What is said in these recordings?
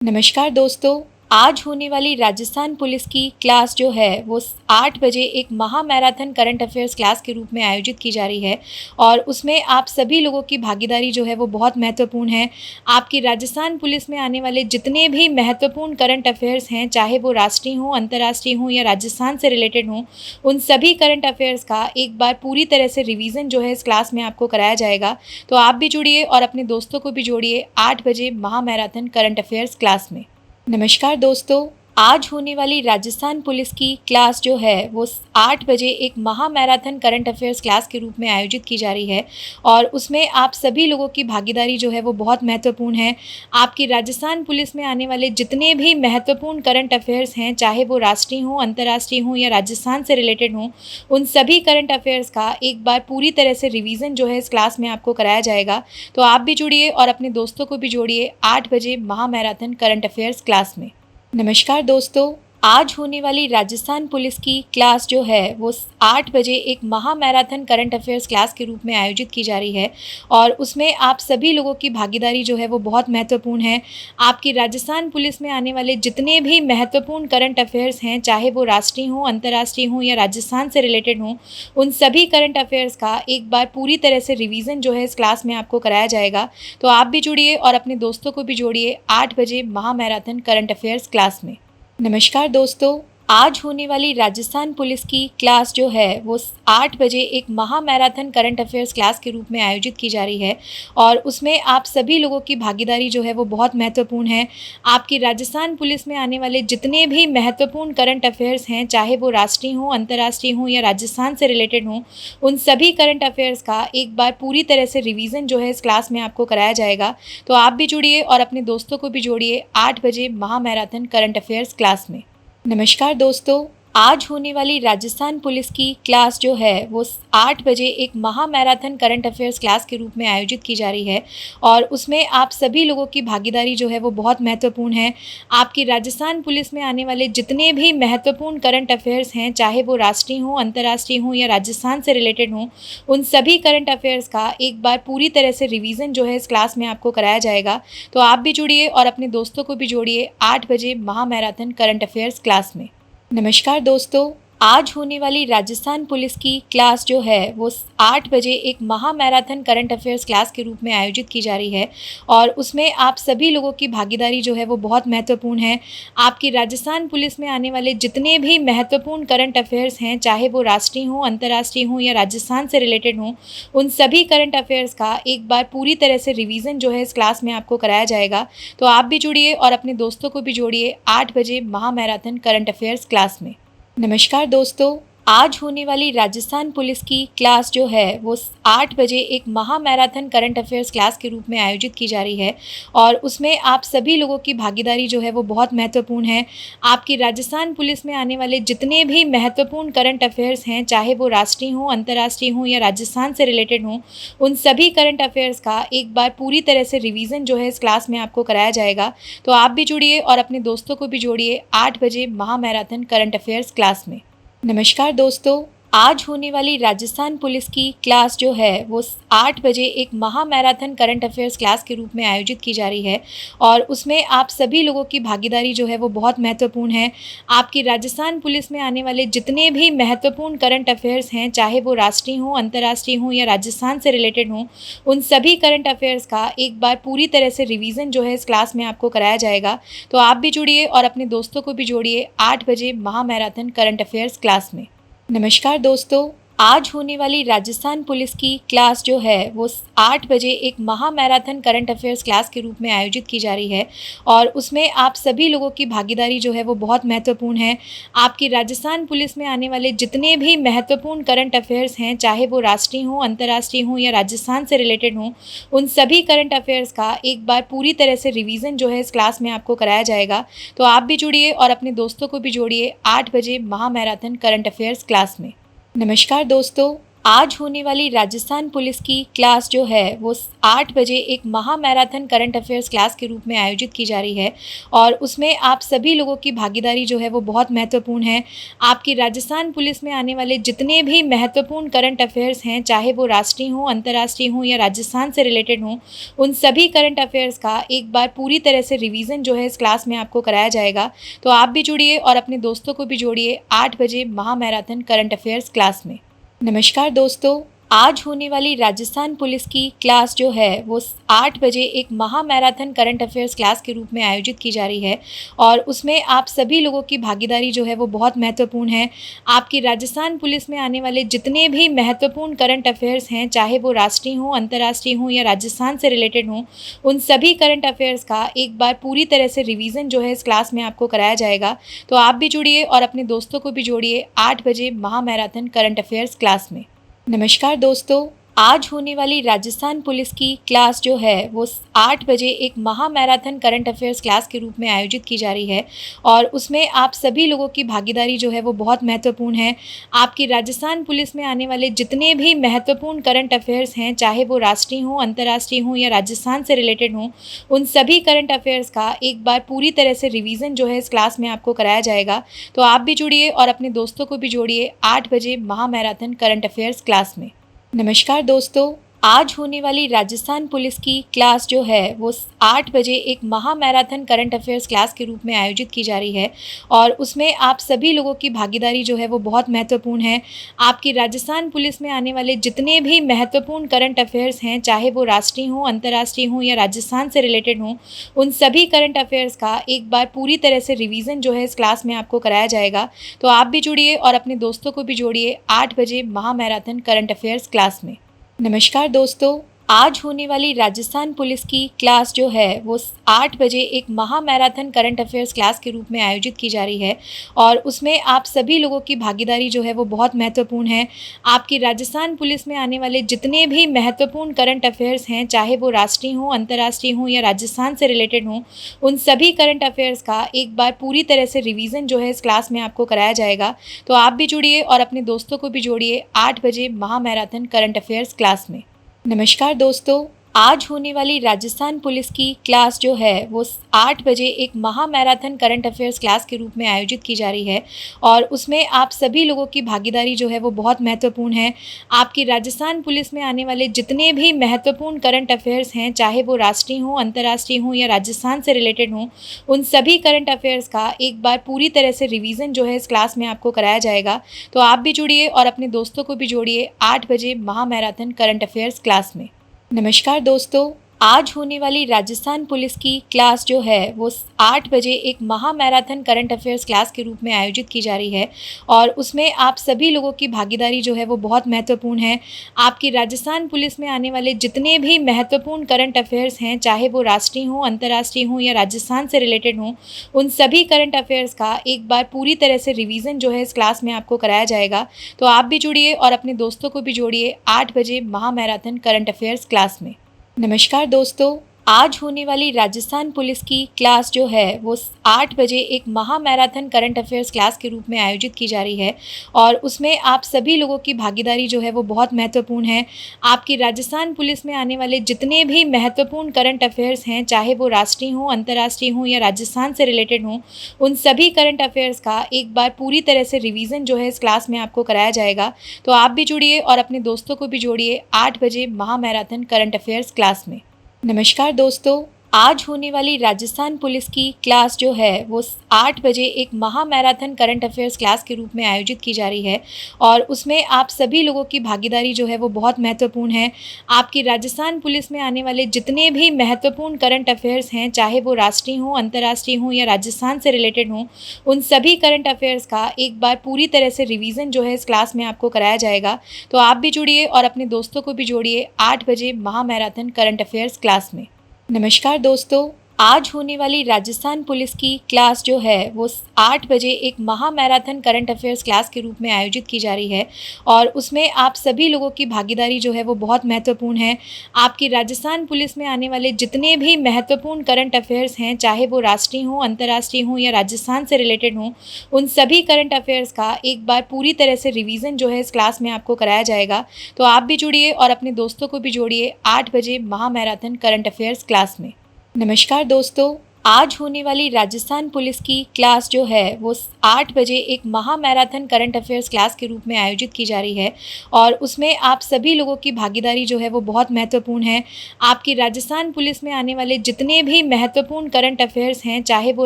नमस्कार दोस्तों। आज होने वाली राजस्थान पुलिस की क्लास जो है वो 8 बजे एक महा मैराथन करंट अफेयर्स क्लास के रूप में आयोजित की जा रही है और उसमें आप सभी लोगों की भागीदारी जो है वो बहुत महत्वपूर्ण है। आपकी राजस्थान पुलिस में आने वाले जितने भी महत्वपूर्ण करंट अफेयर्स हैं, चाहे वो राष्ट्रीय हों, अंतर्राष्ट्रीय हों या राजस्थान से रिलेटेड हों, उन सभी करंट अफेयर्स का एक बार पूरी तरह से रिवीजन जो है इस क्लास में आपको कराया जाएगा। तो आप भी जुड़िए और अपने दोस्तों को भी जोड़िए 8 बजे महा मैराथन करंट अफेयर्स क्लास में। नमस्कार दोस्तों। आज होने वाली राजस्थान पुलिस की क्लास जो है वो 8 बजे एक महा मैराथन करंट अफेयर्स क्लास के रूप में आयोजित की जा रही है और उसमें आप सभी लोगों की भागीदारी जो है वो बहुत महत्वपूर्ण है। आपकी राजस्थान पुलिस में आने वाले जितने भी महत्वपूर्ण करंट अफेयर्स हैं, चाहे वो राष्ट्रीय हों, अंतर्राष्ट्रीय हों या राजस्थान से रिलेटेड हों, उन सभी करंट अफेयर्स का एक बार पूरी तरह से रिवीजन जो है इस क्लास में आपको कराया जाएगा। तो आप भी जुड़िए और अपने दोस्तों को भी जोड़िए 8 बजे महा मैराथन करंट अफेयर्स क्लास में। नमस्कार दोस्तों। आज होने वाली राजस्थान पुलिस की क्लास जो है वो 8 बजे एक महा मैराथन करंट अफेयर्स क्लास के रूप में आयोजित की जा रही है और उसमें आप सभी लोगों की भागीदारी जो है वो बहुत महत्वपूर्ण है। आपकी राजस्थान पुलिस में आने वाले जितने भी महत्वपूर्ण करंट अफेयर्स हैं, चाहे वो राष्ट्रीय हों, अंतर्राष्ट्रीय हों या राजस्थान से रिलेटेड हों, उन सभी करंट अफेयर्स का एक बार पूरी तरह से रिवीजन जो है इस क्लास में आपको कराया जाएगा। तो आप भी जुड़िए और अपने दोस्तों को भी जोड़िए 8 बजे महा मैराथन करंट अफेयर्स क्लास में। नमस्कार दोस्तों। आज होने वाली राजस्थान पुलिस की क्लास जो है वो 8 बजे एक महा मैराथन करंट अफेयर्स क्लास के रूप में आयोजित की जा रही है और उसमें आप सभी लोगों की भागीदारी जो है वो बहुत महत्वपूर्ण है। आपकी राजस्थान पुलिस में आने वाले जितने भी महत्वपूर्ण करंट अफेयर्स हैं, चाहे वो राष्ट्रीय हों, अंतर्राष्ट्रीय हों या राजस्थान से रिलेटेड हों, उन सभी करंट अफेयर्स का एक बार पूरी तरह से रिवीजन जो है इस क्लास में आपको कराया जाएगा। तो आप भी जुड़िए और अपने दोस्तों को भी जोड़िए 8 बजे महा मैराथन करंट अफेयर्स क्लास में। नमस्कार दोस्तों। आज होने वाली राजस्थान पुलिस की क्लास जो है वो 8 बजे एक महा मैराथन करंट अफेयर्स क्लास के रूप में आयोजित की जा रही है और उसमें आप सभी लोगों की भागीदारी जो है वो बहुत महत्वपूर्ण है। आपकी राजस्थान पुलिस में आने वाले जितने भी महत्वपूर्ण करंट अफेयर्स हैं, चाहे वो राष्ट्रीय हों, अंतर्राष्ट्रीय हों या राजस्थान से रिलेटेड हों, उन सभी करंट अफेयर्स का एक बार पूरी तरह से रिवीजन जो है इस क्लास में आपको कराया जाएगा। तो आप भी जुड़िए और अपने दोस्तों को भी जोड़िए 8 बजे महा मैराथन करंट अफेयर्स क्लास में। नमस्कार दोस्तों। आज होने वाली राजस्थान पुलिस की क्लास जो है वो 8 बजे एक महा मैराथन करंट अफेयर्स क्लास के रूप में आयोजित की जा रही है और उसमें आप सभी लोगों की भागीदारी जो है वो बहुत महत्वपूर्ण है। आपकी राजस्थान पुलिस में आने वाले जितने भी महत्वपूर्ण करंट अफेयर्स हैं, चाहे वो राष्ट्रीय हों, अंतर्राष्ट्रीय हों या राजस्थान से रिलेटेड हों, उन सभी करंट अफेयर्स का एक बार पूरी तरह से रिवीजन जो है इस क्लास में आपको कराया जाएगा। तो आप भी जुड़िए और अपने दोस्तों को भी जोड़िए 8 बजे महा मैराथन करंट अफेयर्स क्लास में। नमस्कार दोस्तों। आज होने वाली राजस्थान पुलिस की क्लास जो है वो 8 बजे एक महा मैराथन करंट अफेयर्स क्लास के रूप में आयोजित की जा रही है और उसमें आप सभी लोगों की भागीदारी जो है वो बहुत महत्वपूर्ण है। आपकी राजस्थान पुलिस में आने वाले जितने भी महत्वपूर्ण करंट अफेयर्स हैं, चाहे वो राष्ट्रीय हों, अंतर्राष्ट्रीय हों या राजस्थान से रिलेटेड हों, उन सभी करंट अफेयर्स का एक बार पूरी तरह से रिवीजन जो है इस क्लास में आपको कराया जाएगा। तो आप भी जुड़िए और अपने दोस्तों को भी जोड़िए 8 बजे महा मैराथन करंट अफेयर्स क्लास में। नमस्कार दोस्तों। आज होने वाली राजस्थान पुलिस की क्लास जो है वो 8 बजे एक महा मैराथन करंट अफेयर्स क्लास के रूप में आयोजित की जा रही है और उसमें आप सभी लोगों की भागीदारी जो है वो बहुत महत्वपूर्ण है। आपकी राजस्थान पुलिस में आने वाले जितने भी महत्वपूर्ण करंट अफेयर्स हैं, चाहे वो राष्ट्रीय हों, अंतर्राष्ट्रीय हों या राजस्थान से रिलेटेड हों, उन सभी करंट अफेयर्स का एक बार पूरी तरह से रिवीजन जो है इस क्लास में आपको कराया जाएगा। तो आप भी जुड़िए और अपने दोस्तों को भी जोड़िए 8 बजे महा मैराथन करंट अफेयर्स क्लास में। नमस्कार दोस्तों। आज होने वाली राजस्थान पुलिस की क्लास जो है वो 8 बजे एक महा मैराथन करंट अफेयर्स क्लास के रूप में आयोजित की जा रही है और उसमें आप सभी लोगों की भागीदारी जो है वो बहुत महत्वपूर्ण है। आपकी राजस्थान पुलिस में आने वाले जितने भी महत्वपूर्ण करंट अफेयर्स हैं, चाहे वो राष्ट्रीय हों, अंतर्राष्ट्रीय हों या राजस्थान से रिलेटेड हों, उन सभी करंट अफेयर्स का एक बार पूरी तरह से रिवीजन जो है इस क्लास में आपको कराया जाएगा। तो आप भी जुड़िए और अपने दोस्तों को भी जोड़िए 8 बजे महा मैराथन करंट अफेयर्स क्लास में। नमस्कार दोस्तों। आज होने वाली राजस्थान पुलिस की क्लास जो है वो 8 बजे एक महा मैराथन करंट अफेयर्स क्लास के रूप में आयोजित की जा रही है और उसमें आप सभी लोगों की भागीदारी जो है वो बहुत महत्वपूर्ण है। आपकी राजस्थान पुलिस में आने वाले जितने भी महत्वपूर्ण करंट अफेयर्स हैं, चाहे वो राष्ट्रीय हों, अंतर्राष्ट्रीय हों या राजस्थान से रिलेटेड हों, उन सभी करंट अफेयर्स का एक बार पूरी तरह से रिवीजन जो है इस क्लास में आपको कराया जाएगा। तो आप भी जुड़िए और अपने दोस्तों को भी जोड़िए 8 बजे महा मैराथन करंट अफेयर्स क्लास में। नमस्कार दोस्तों, आज होने वाली राजस्थान पुलिस की क्लास जो है वो 8 बजे एक महा मैराथन करंट अफेयर्स क्लास के रूप में आयोजित की जा रही है और उसमें आप सभी लोगों की भागीदारी जो है वो बहुत महत्वपूर्ण है। आपकी राजस्थान पुलिस में आने वाले जितने भी महत्वपूर्ण करंट अफेयर्स हैं, चाहे वो राष्ट्रीय हों, अंतर्राष्ट्रीय हों या राजस्थान से रिलेटेड हों, उन सभी करंट अफेयर्स का एक बार पूरी तरह से रिवीजन जो है इस क्लास में आपको कराया जाएगा। तो आप भी जुड़िए और अपने दोस्तों को भी जोड़िए 8 बजे महा मैराथन करंट अफेयर्स क्लास में। नमस्कार दोस्तों, आज होने वाली राजस्थान पुलिस की क्लास जो है वो 8 बजे एक महा मैराथन करंट अफेयर्स क्लास के रूप में आयोजित की जा रही है और उसमें आप सभी लोगों की भागीदारी जो है वो बहुत महत्वपूर्ण है। आपकी राजस्थान पुलिस में आने वाले जितने भी महत्वपूर्ण करंट अफेयर्स हैं, चाहे वो राष्ट्रीय हों, अंतर्राष्ट्रीय हों या राजस्थान से रिलेटेड हों, उन सभी करंट अफेयर्स का एक बार पूरी तरह से रिवीजन जो है इस क्लास में आपको कराया जाएगा। तो आप भी जुड़िए और अपने दोस्तों को भी जोड़िए 8 बजे महा मैराथन करंट अफेयर्स क्लास में। नमस्कार दोस्तों, आज होने वाली राजस्थान पुलिस की क्लास जो है वो 8 बजे एक महा मैराथन करंट अफेयर्स क्लास के रूप में आयोजित की जा रही है और उसमें आप सभी लोगों की भागीदारी जो है वो बहुत महत्वपूर्ण है। आपकी राजस्थान पुलिस में आने वाले जितने भी महत्वपूर्ण करंट अफेयर्स हैं, चाहे वो राष्ट्रीय हों, अंतर्राष्ट्रीय हों या राजस्थान से रिलेटेड हों, उन सभी करंट अफेयर्स का एक बार पूरी तरह से रिवीजन जो है इस क्लास में आपको कराया जाएगा। तो आप भी जुड़िए और अपने दोस्तों को भी जोड़िए 8 बजे महा मैराथन करंट अफेयर्स क्लास में। नमस्कार दोस्तों, आज होने वाली राजस्थान पुलिस की क्लास जो है वो 8 बजे एक महा मैराथन करंट अफेयर्स क्लास के रूप में आयोजित की जा रही है और उसमें आप सभी लोगों की भागीदारी जो है वो बहुत महत्वपूर्ण है। आपकी राजस्थान पुलिस में आने वाले जितने भी महत्वपूर्ण करंट अफेयर्स हैं, चाहे वो राष्ट्रीय हों, अंतर्राष्ट्रीय हों या राजस्थान से रिलेटेड हों, उन सभी करंट अफेयर्स का एक बार पूरी तरह से रिवीजन जो है इस क्लास में आपको कराया जाएगा। तो आप भी जुड़िए और अपने दोस्तों को भी जोड़िए 8 बजे महा मैराथन करंट अफेयर्स क्लास में। नमस्कार दोस्तों, आज होने वाली राजस्थान पुलिस की क्लास जो है वो 8 बजे एक महा मैराथन करंट अफेयर्स क्लास के रूप में आयोजित की जा रही है और उसमें आप सभी लोगों की भागीदारी जो है वो बहुत महत्वपूर्ण है। आपकी राजस्थान पुलिस में आने वाले जितने भी महत्वपूर्ण करंट अफेयर्स हैं, चाहे वो राष्ट्रीय हों, अंतर्राष्ट्रीय हों या राजस्थान से रिलेटेड हों, उन सभी करंट अफेयर्स का एक बार पूरी तरह से रिवीजन जो है इस क्लास में आपको कराया जाएगा। तो आप भी जुड़िए और अपने दोस्तों को भी जोड़िए 8 बजे महा मैराथन करंट अफेयर्स क्लास में। नमस्कार दोस्तों, आज होने वाली राजस्थान पुलिस की क्लास जो है वो 8 बजे एक महा मैराथन करंट अफेयर्स क्लास के रूप में आयोजित की जा रही है और उसमें आप सभी लोगों की भागीदारी जो है वो बहुत महत्वपूर्ण है। आपकी राजस्थान पुलिस में आने वाले जितने भी महत्वपूर्ण करंट अफेयर्स हैं, चाहे वो राष्ट्रीय हों, अंतर्राष्ट्रीय हों या राजस्थान से रिलेटेड हों, उन सभी करंट अफेयर्स का एक बार पूरी तरह से रिवीजन जो है इस क्लास में आपको कराया जाएगा। तो आप भी जुड़िए और अपने दोस्तों को भी जोड़िए 8 बजे महा मैराथन करंट अफेयर्स क्लास में। नमस्कार दोस्तों, आज होने वाली राजस्थान पुलिस की क्लास जो है वो 8 बजे एक महा मैराथन करंट अफेयर्स क्लास के रूप में आयोजित की जा रही है और उसमें आप सभी लोगों की भागीदारी जो है वो बहुत महत्वपूर्ण है। आपकी राजस्थान पुलिस में आने वाले जितने भी महत्वपूर्ण करंट अफेयर्स हैं, चाहे वो राष्ट्रीय हों, अंतर्राष्ट्रीय हों या राजस्थान से रिलेटेड हों, उन सभी करंट अफेयर्स का एक बार पूरी तरह से रिवीजन जो है इस क्लास में आपको कराया जाएगा। तो आप भी जुड़िए और अपने दोस्तों को भी जोड़िए 8 बजे महा मैराथन करंट अफेयर्स क्लास में। नमस्कार दोस्तों, आज होने वाली राजस्थान पुलिस की क्लास जो है वो 8 बजे एक महा मैराथन करंट अफेयर्स क्लास के रूप में आयोजित की जा रही है और उसमें आप सभी लोगों की भागीदारी जो है वो बहुत महत्वपूर्ण है। आपकी राजस्थान पुलिस में आने वाले जितने भी महत्वपूर्ण करंट अफेयर्स हैं, चाहे वो राष्ट्रीय हों, अंतर्राष्ट्रीय हों या राजस्थान से रिलेटेड हों, उन सभी करंट अफेयर्स का एक बार पूरी तरह से रिवीजन जो है इस क्लास में आपको कराया जाएगा। तो आप भी जुड़िए और अपने दोस्तों को भी जोड़िए 8 बजे महा मैराथन करंट अफेयर्स क्लास में। नमस्कार दोस्तों, आज होने वाली राजस्थान पुलिस की क्लास जो है वो 8 बजे एक महा मैराथन करंट अफेयर्स क्लास के रूप में आयोजित की जा रही है और उसमें आप सभी लोगों की भागीदारी जो है वो बहुत महत्वपूर्ण है। आपकी राजस्थान पुलिस में आने वाले जितने भी महत्वपूर्ण करंट अफेयर्स हैं, चाहे वो राष्ट्रीय हों, अंतर्राष्ट्रीय हों या राजस्थान से रिलेटेड हों, उन सभी करंट अफेयर्स का एक बार पूरी तरह से रिवीजन जो है इस क्लास में आपको कराया जाएगा। तो आप भी जुड़िए और अपने दोस्तों को भी जोड़िए 8 बजे महा मैराथन करंट अफेयर्स क्लास में। नमस्कार दोस्तों, आज होने वाली राजस्थान पुलिस की क्लास जो है वो 8 बजे एक महा मैराथन करंट अफेयर्स क्लास के रूप में आयोजित की जा रही है और उसमें आप सभी लोगों की भागीदारी जो है वो बहुत महत्वपूर्ण है। आपकी राजस्थान पुलिस में आने वाले जितने भी महत्वपूर्ण करंट अफेयर्स हैं, चाहे वो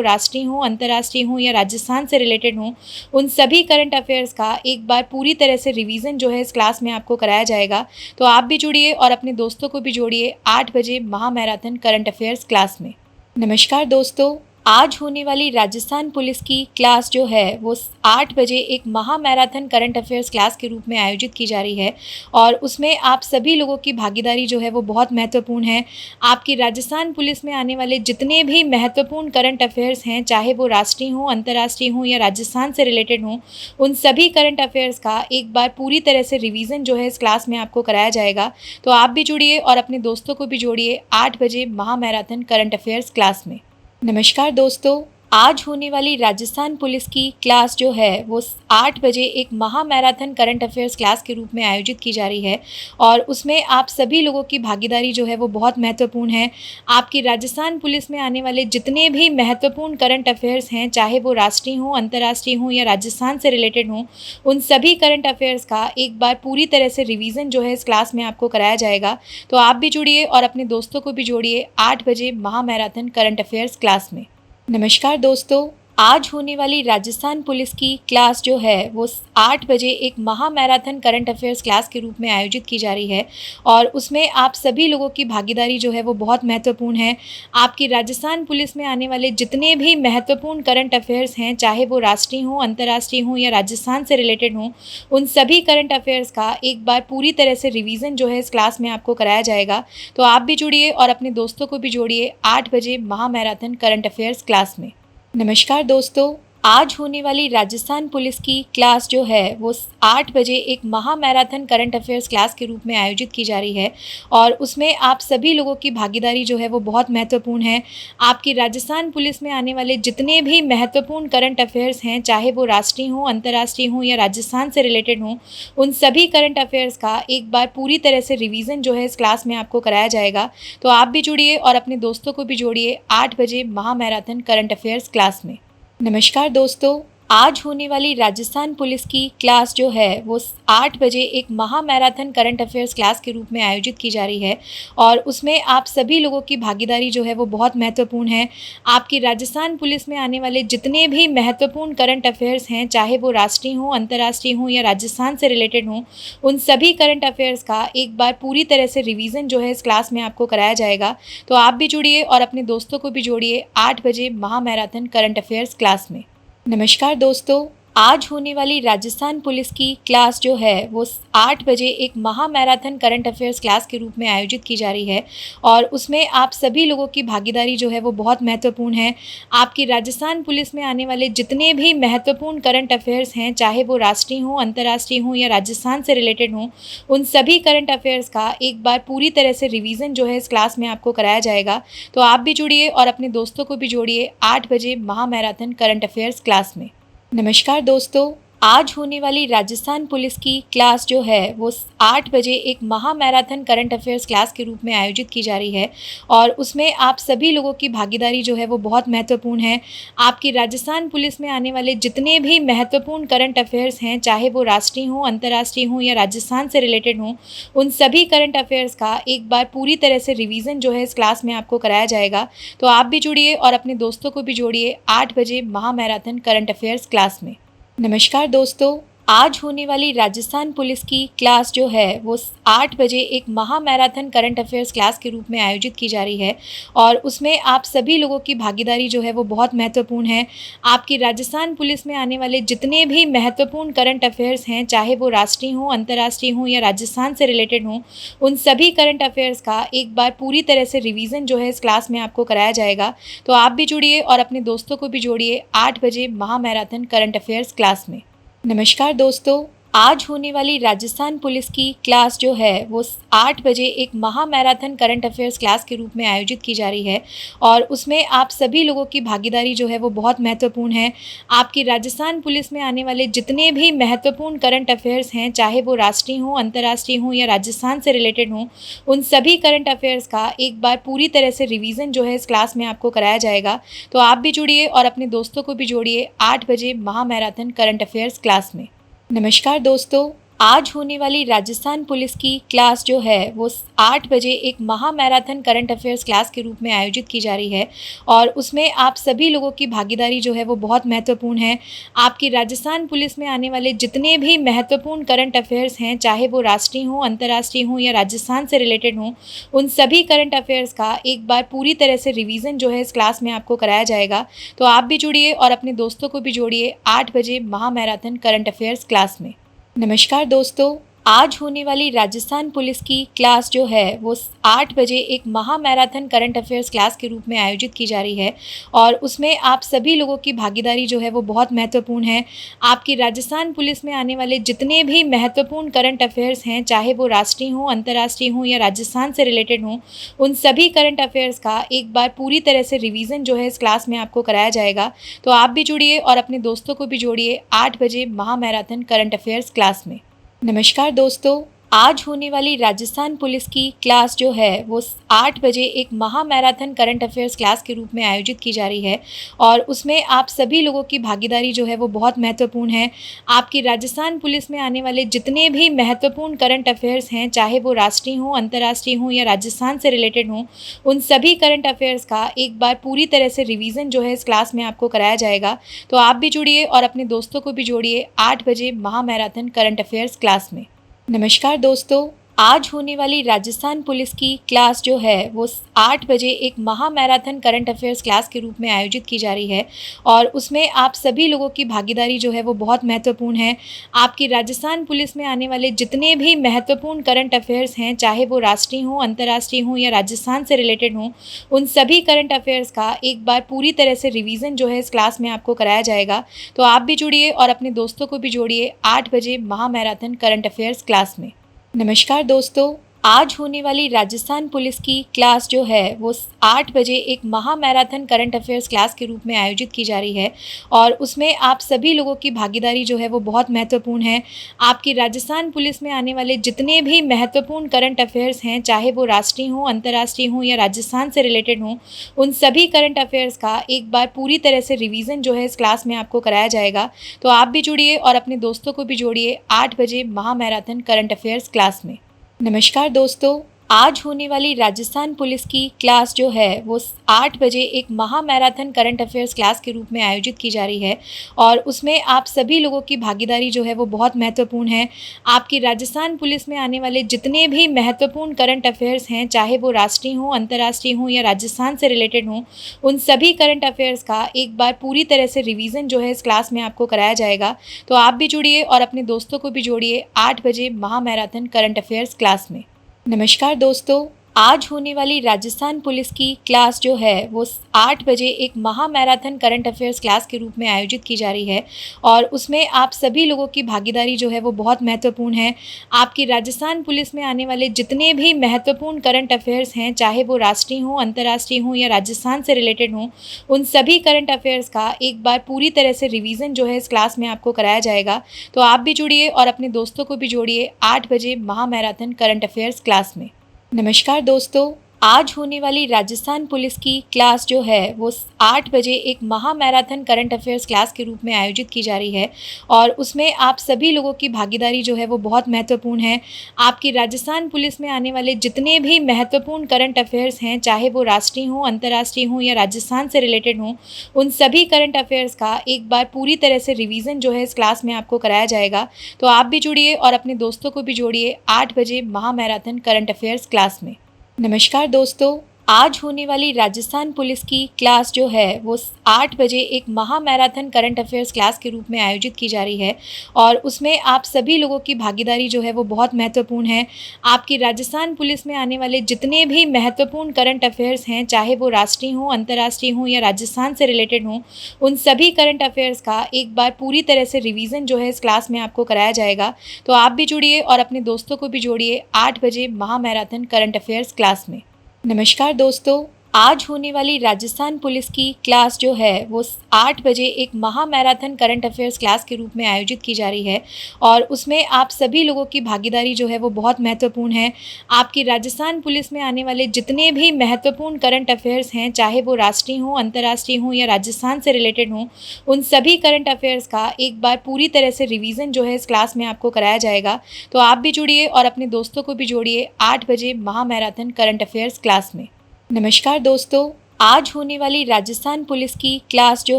राष्ट्रीय हों, अंतर्राष्ट्रीय हों या राजस्थान से रिलेटेड हों, उन सभी करंट अफेयर्स का एक बार पूरी तरह से रिवीजन जो है इस क्लास में आपको कराया जाएगा। तो आप भी जुड़िए और अपने दोस्तों को भी जोड़िए 8 बजे महा मैराथन करंट अफेयर्स क्लास में। नमस्कार दोस्तों, आज होने वाली राजस्थान पुलिस की क्लास जो है वो 8 बजे एक महा मैराथन करंट अफेयर्स क्लास के रूप में आयोजित की जा रही है और उसमें आप सभी लोगों की भागीदारी जो है वो बहुत महत्वपूर्ण है। आपकी राजस्थान पुलिस में आने वाले जितने भी महत्वपूर्ण करंट अफेयर्स हैं, चाहे वो राष्ट्रीय हों, अंतर्राष्ट्रीय हों या राजस्थान से रिलेटेड हों, उन सभी करंट अफेयर्स का एक बार पूरी तरह से रिवीजन जो है इस क्लास में आपको कराया जाएगा। तो आप भी जुड़िए और अपने दोस्तों को भी जोड़िए 8 बजे महा मैराथन करंट अफेयर्स क्लास में। नमस्कार दोस्तों, आज होने वाली राजस्थान पुलिस की क्लास जो है वो 8 बजे एक महा मैराथन करंट अफेयर्स क्लास के रूप में आयोजित की जा रही है और उसमें आप सभी लोगों की भागीदारी जो है वो बहुत महत्वपूर्ण है। आपकी राजस्थान पुलिस में आने वाले जितने भी महत्वपूर्ण करंट अफेयर्स हैं, चाहे वो राष्ट्रीय हों, अंतर्राष्ट्रीय हों या राजस्थान से रिलेटेड हों, उन सभी करंट अफेयर्स का एक बार पूरी तरह से रिवीजन जो है इस क्लास में आपको कराया जाएगा। तो आप भी जुड़िए और अपने दोस्तों को भी जोड़िए 8 बजे महा मैराथन करंट अफेयर्स क्लास में। नमस्कार दोस्तों, आज होने वाली राजस्थान पुलिस की क्लास जो है वो 8 बजे एक महा मैराथन करंट अफेयर्स क्लास के रूप में आयोजित की जा रही है और उसमें आप सभी लोगों की भागीदारी जो है वो बहुत महत्वपूर्ण है। आपकी राजस्थान पुलिस में आने वाले जितने भी महत्वपूर्ण करंट अफेयर्स हैं, चाहे वो राष्ट्रीय हों, अंतर्राष्ट्रीय हों या राजस्थान से रिलेटेड हों, उन सभी करंट अफेयर्स का एक बार पूरी तरह से रिवीजन जो है इस क्लास में आपको कराया जाएगा। तो आप भी जुड़िए और अपने दोस्तों को भी जोड़िए 8 बजे महा मैराथन करंट अफेयर्स क्लास में। नमस्कार दोस्तों, आज होने वाली राजस्थान पुलिस की क्लास जो है वो 8 बजे एक महा मैराथन करंट अफेयर्स क्लास के रूप में आयोजित की जा रही है और उसमें आप सभी लोगों की भागीदारी जो है वो बहुत महत्वपूर्ण है। आपकी राजस्थान पुलिस में आने वाले जितने भी महत्वपूर्ण करंट अफेयर्स हैं, चाहे वो राष्ट्रीय हों, अंतर्राष्ट्रीय हों या राजस्थान से रिलेटेड हों, उन सभी करंट अफेयर्स का एक बार पूरी तरह से रिवीजन जो है इस क्लास में आपको कराया जाएगा। तो आप भी जुड़िए और अपने दोस्तों को भी जोड़िए 8 बजे महा मैराथन करंट अफेयर्स क्लास में। नमस्कार दोस्तों, आज होने वाली राजस्थान पुलिस की क्लास जो है वो 8 बजे एक महा मैराथन करंट अफेयर्स क्लास के रूप में आयोजित की जा रही है और उसमें आप सभी लोगों की भागीदारी जो है वो बहुत महत्वपूर्ण है। आपकी राजस्थान पुलिस में आने वाले जितने भी महत्वपूर्ण करंट अफेयर्स हैं, चाहे वो राष्ट्रीय हों, अंतर्राष्ट्रीय हों या राजस्थान से रिलेटेड हों, उन सभी करंट अफेयर्स का एक बार पूरी तरह से रिवीजन जो है इस क्लास में आपको कराया जाएगा। तो आप भी जुड़िए और अपने दोस्तों को भी जोड़िए 8 बजे महा मैराथन करंट अफेयर्स क्लास में। नमस्कार दोस्तों, आज होने वाली राजस्थान पुलिस की क्लास जो है वो 8 बजे एक महा मैराथन करंट अफेयर्स क्लास के रूप में आयोजित की जा रही है और उसमें आप सभी लोगों की भागीदारी जो है वो बहुत महत्वपूर्ण है। आपकी राजस्थान पुलिस में आने वाले जितने भी महत्वपूर्ण करंट अफेयर्स हैं, चाहे वो राष्ट्रीय हों, अंतर्राष्ट्रीय हों या राजस्थान से रिलेटेड हों, उन सभी करंट अफेयर्स का एक बार पूरी तरह से रिवीजन जो है इस क्लास में आपको कराया जाएगा। तो आप भी जुड़िए और अपने दोस्तों को भी जोड़िए 8 बजे महा मैराथन करंट अफेयर्स क्लास में। नमस्कार दोस्तों, आज होने वाली राजस्थान पुलिस की क्लास जो है वो 8 बजे एक महा मैराथन करंट अफेयर्स क्लास के रूप में आयोजित की जा रही है और उसमें आप सभी लोगों की भागीदारी जो है वो बहुत महत्वपूर्ण है। आपकी राजस्थान पुलिस में आने वाले जितने भी महत्वपूर्ण करंट अफेयर्स हैं, चाहे वो राष्ट्रीय हों, अंतर्राष्ट्रीय हों या राजस्थान से रिलेटेड हों, उन सभी करंट अफेयर्स का एक बार पूरी तरह से रिवीजन जो है इस क्लास में आपको कराया जाएगा। तो आप भी जुड़िए और अपने दोस्तों को भी जोड़िए 8 बजे महा मैराथन करंट अफेयर्स क्लास में। नमस्कार दोस्तों, आज होने वाली राजस्थान पुलिस की क्लास जो है वो 8 बजे एक महा मैराथन करंट अफेयर्स क्लास के रूप में आयोजित की जा रही है और उसमें आप सभी लोगों की भागीदारी जो है वो बहुत महत्वपूर्ण है। आपकी राजस्थान पुलिस में आने वाले जितने भी महत्वपूर्ण करंट अफेयर्स हैं, चाहे वो राष्ट्रीय हों, अंतर्राष्ट्रीय हों या राजस्थान से रिलेटेड हों, उन सभी करंट अफेयर्स का एक बार पूरी तरह से रिवीजन जो है इस क्लास में आपको कराया जाएगा। तो आप भी जुड़िए और अपने दोस्तों को भी जोड़िए 8 बजे महा मैराथन करंट अफेयर्स क्लास में। नमस्कार दोस्तों, आज होने वाली राजस्थान पुलिस की क्लास जो है वो 8 बजे एक महा मैराथन करंट अफेयर्स क्लास के रूप में आयोजित की जा रही है और उसमें आप सभी लोगों की भागीदारी जो है वो बहुत महत्वपूर्ण है। आपकी राजस्थान पुलिस में आने वाले जितने भी महत्वपूर्ण करंट अफेयर्स हैं, चाहे वो राष्ट्रीय हों, अंतर्राष्ट्रीय हों या राजस्थान से रिलेटेड हों, उन सभी करंट अफेयर्स का एक बार पूरी तरह से रिवीजन जो है इस क्लास में आपको कराया जाएगा। तो आप भी जुड़िए और अपने दोस्तों को भी जोड़िए 8 बजे महा मैराथन करंट अफेयर्स क्लास में। नमस्कार दोस्तों, आज होने वाली राजस्थान पुलिस की क्लास जो है वो 8 बजे एक महा मैराथन करंट अफेयर्स क्लास के रूप में आयोजित की जा रही है और उसमें आप सभी लोगों की भागीदारी जो है वो बहुत महत्वपूर्ण है। आपकी राजस्थान पुलिस में आने वाले जितने भी महत्वपूर्ण करंट अफेयर्स हैं, चाहे वो राष्ट्रीय हों, अंतर्राष्ट्रीय हों या राजस्थान से रिलेटेड हों, उन सभी करंट अफेयर्स का एक बार पूरी तरह से रिवीजन जो है इस क्लास में आपको कराया जाएगा। तो आप भी जुड़िए और अपने दोस्तों को भी जोड़िए 8 बजे महा मैराथन करंट अफेयर्स क्लास में। नमस्कार दोस्तों, आज होने वाली राजस्थान पुलिस की क्लास जो है वो 8 बजे एक महा मैराथन करंट अफेयर्स क्लास के रूप में आयोजित की जा रही है और उसमें आप सभी लोगों की भागीदारी जो है वो बहुत महत्वपूर्ण है। आपकी राजस्थान पुलिस में आने वाले जितने भी महत्वपूर्ण करंट अफेयर्स हैं, चाहे वो राष्ट्रीय हों, अंतर्राष्ट्रीय हों या राजस्थान से रिलेटेड हों, उन सभी करंट अफेयर्स का एक बार पूरी तरह से रिवीजन जो है इस क्लास में आपको कराया जाएगा। तो आप भी जुड़िए और अपने दोस्तों को भी जोड़िए 8 बजे महा मैराथन करंट अफेयर्स क्लास में। नमस्कार दोस्तों, आज होने वाली राजस्थान पुलिस की क्लास जो है वो 8 बजे एक महा मैराथन करंट अफेयर्स क्लास के रूप में आयोजित की जा रही है और उसमें आप सभी लोगों की भागीदारी जो है वो बहुत महत्वपूर्ण है। आपकी राजस्थान पुलिस में आने वाले जितने भी महत्वपूर्ण करंट अफेयर्स हैं, चाहे वो राष्ट्रीय हों, अंतर्राष्ट्रीय हों या राजस्थान से रिलेटेड हों, उन सभी करंट अफेयर्स का एक बार पूरी तरह से रिवीजन जो है इस क्लास में आपको कराया जाएगा। तो आप भी जुड़िए और अपने दोस्तों को भी जोड़िए 8 बजे महा मैराथन करंट अफेयर्स क्लास में। नमस्कार दोस्तों, आज होने वाली राजस्थान पुलिस की क्लास जो है वो 8 बजे एक महा मैराथन करंट अफेयर्स क्लास के रूप में आयोजित की जा रही है और उसमें आप सभी लोगों की भागीदारी जो है वो बहुत महत्वपूर्ण है। आपकी राजस्थान पुलिस में आने वाले जितने भी महत्वपूर्ण करंट अफेयर्स हैं, चाहे वो राष्ट्रीय हों, अंतर्राष्ट्रीय हों या राजस्थान से रिलेटेड हों, उन सभी करंट अफेयर्स का एक बार पूरी तरह से रिवीजन जो है इस क्लास में आपको कराया जाएगा। तो आप भी जुड़िए और अपने दोस्तों को भी जोड़िए 8 बजे महा मैराथन करंट अफेयर्स क्लास में। नमस्कार दोस्तों, आज होने वाली राजस्थान पुलिस की क्लास जो है वो 8 बजे एक महा मैराथन करंट अफेयर्स क्लास के रूप में आयोजित की जा रही है और उसमें आप सभी लोगों की भागीदारी जो है वो बहुत महत्वपूर्ण है। आपकी राजस्थान पुलिस में आने वाले जितने भी महत्वपूर्ण करंट अफेयर्स हैं, चाहे वो राष्ट्रीय हों, अंतर्राष्ट्रीय हों या राजस्थान से रिलेटेड हों, उन सभी करंट अफेयर्स का एक बार पूरी तरह से रिवीजन जो है इस क्लास में आपको कराया जाएगा। तो आप भी जुड़िए और अपने दोस्तों को भी जोड़िए 8 बजे महा मैराथन करंट अफेयर्स क्लास में। नमस्कार दोस्तों, आज होने वाली राजस्थान पुलिस की क्लास जो है वो 8 बजे एक महा मैराथन करंट अफेयर्स क्लास के रूप में आयोजित की जा रही है और उसमें आप सभी लोगों की भागीदारी जो है वो बहुत महत्वपूर्ण है। आपकी राजस्थान पुलिस में आने वाले जितने भी महत्वपूर्ण करंट अफेयर्स हैं, चाहे वो राष्ट्रीय हों, अंतर्राष्ट्रीय हों या राजस्थान से रिलेटेड हों, उन सभी करंट अफेयर्स का एक बार पूरी तरह से रिवीजन जो है इस क्लास में आपको कराया जाएगा। तो आप भी जुड़िए और अपने दोस्तों को भी जोड़िए 8 बजे महा मैराथन करंट अफेयर्स क्लास में। नमस्कार दोस्तों, आज होने वाली राजस्थान पुलिस की क्लास जो है वो 8 बजे एक महा मैराथन करंट अफेयर्स क्लास के रूप में आयोजित की जा रही है और उसमें आप सभी लोगों की भागीदारी जो है वो बहुत महत्वपूर्ण है। आपकी राजस्थान पुलिस में आने वाले जितने भी महत्वपूर्ण करंट अफेयर्स हैं, चाहे वो राष्ट्रीय हों, अंतर्राष्ट्रीय हों या राजस्थान से रिलेटेड हों, उन सभी करंट अफेयर्स का एक बार पूरी तरह से रिवीजन जो है इस क्लास में आपको कराया जाएगा। तो आप भी जुड़िए और अपने दोस्तों को भी जोड़िए 8 बजे महा मैराथन करंट अफेयर्स क्लास में। नमस्कार दोस्तों, आज होने वाली राजस्थान पुलिस की क्लास जो है वो 8 बजे एक महा मैराथन करंट अफेयर्स क्लास के रूप में आयोजित की जा रही है और उसमें आप सभी लोगों की भागीदारी जो है वो बहुत महत्वपूर्ण है। आपकी राजस्थान पुलिस में आने वाले जितने भी महत्वपूर्ण करंट अफेयर्स हैं, चाहे वो राष्ट्रीय हों, अंतर्राष्ट्रीय हों या राजस्थान से रिलेटेड हों, उन सभी करंट अफेयर्स का एक बार पूरी तरह से रिवीजन जो है इस क्लास में आपको कराया जाएगा। तो आप भी जुड़िए और अपने दोस्तों को भी जोड़िए 8 बजे महा मैराथन करंट अफेयर्स क्लास में। नमस्कार दोस्तों, आज होने वाली राजस्थान पुलिस की क्लास जो है वो 8 बजे एक महा मैराथन करंट अफेयर्स क्लास के रूप में आयोजित की जा रही है और उसमें आप सभी लोगों की भागीदारी जो है वो बहुत महत्वपूर्ण है। आपकी राजस्थान पुलिस में आने वाले जितने भी महत्वपूर्ण करंट अफेयर्स हैं, चाहे वो राष्ट्रीय हों, अंतर्राष्ट्रीय हों या राजस्थान से रिलेटेड हों, उन सभी करंट अफेयर्स का एक बार पूरी तरह से रिवीजन जो है इस क्लास में आपको कराया जाएगा। तो आप भी जुड़िए और अपने दोस्तों को भी जोड़िए 8 बजे महा मैराथन करंट अफेयर्स क्लास में। नमस्कार दोस्तों, आज होने वाली राजस्थान पुलिस की क्लास जो है वो 8 बजे एक महा मैराथन करंट अफेयर्स क्लास के रूप में आयोजित की जा रही है और उसमें आप सभी लोगों की भागीदारी जो है वो बहुत महत्वपूर्ण है। आपकी राजस्थान पुलिस में आने वाले जितने भी महत्वपूर्ण करंट अफेयर्स हैं, चाहे वो राष्ट्रीय हों, अंतर्राष्ट्रीय हों या राजस्थान से रिलेटेड हों, उन सभी करंट अफेयर्स का एक बार पूरी तरह से रिवीजन जो है इस क्लास में आपको कराया जाएगा। तो आप भी जुड़िए और अपने दोस्तों को भी जोड़िए 8 बजे महा मैराथन करंट अफेयर्स क्लास में। नमस्कार दोस्तों, आज होने वाली राजस्थान पुलिस की क्लास जो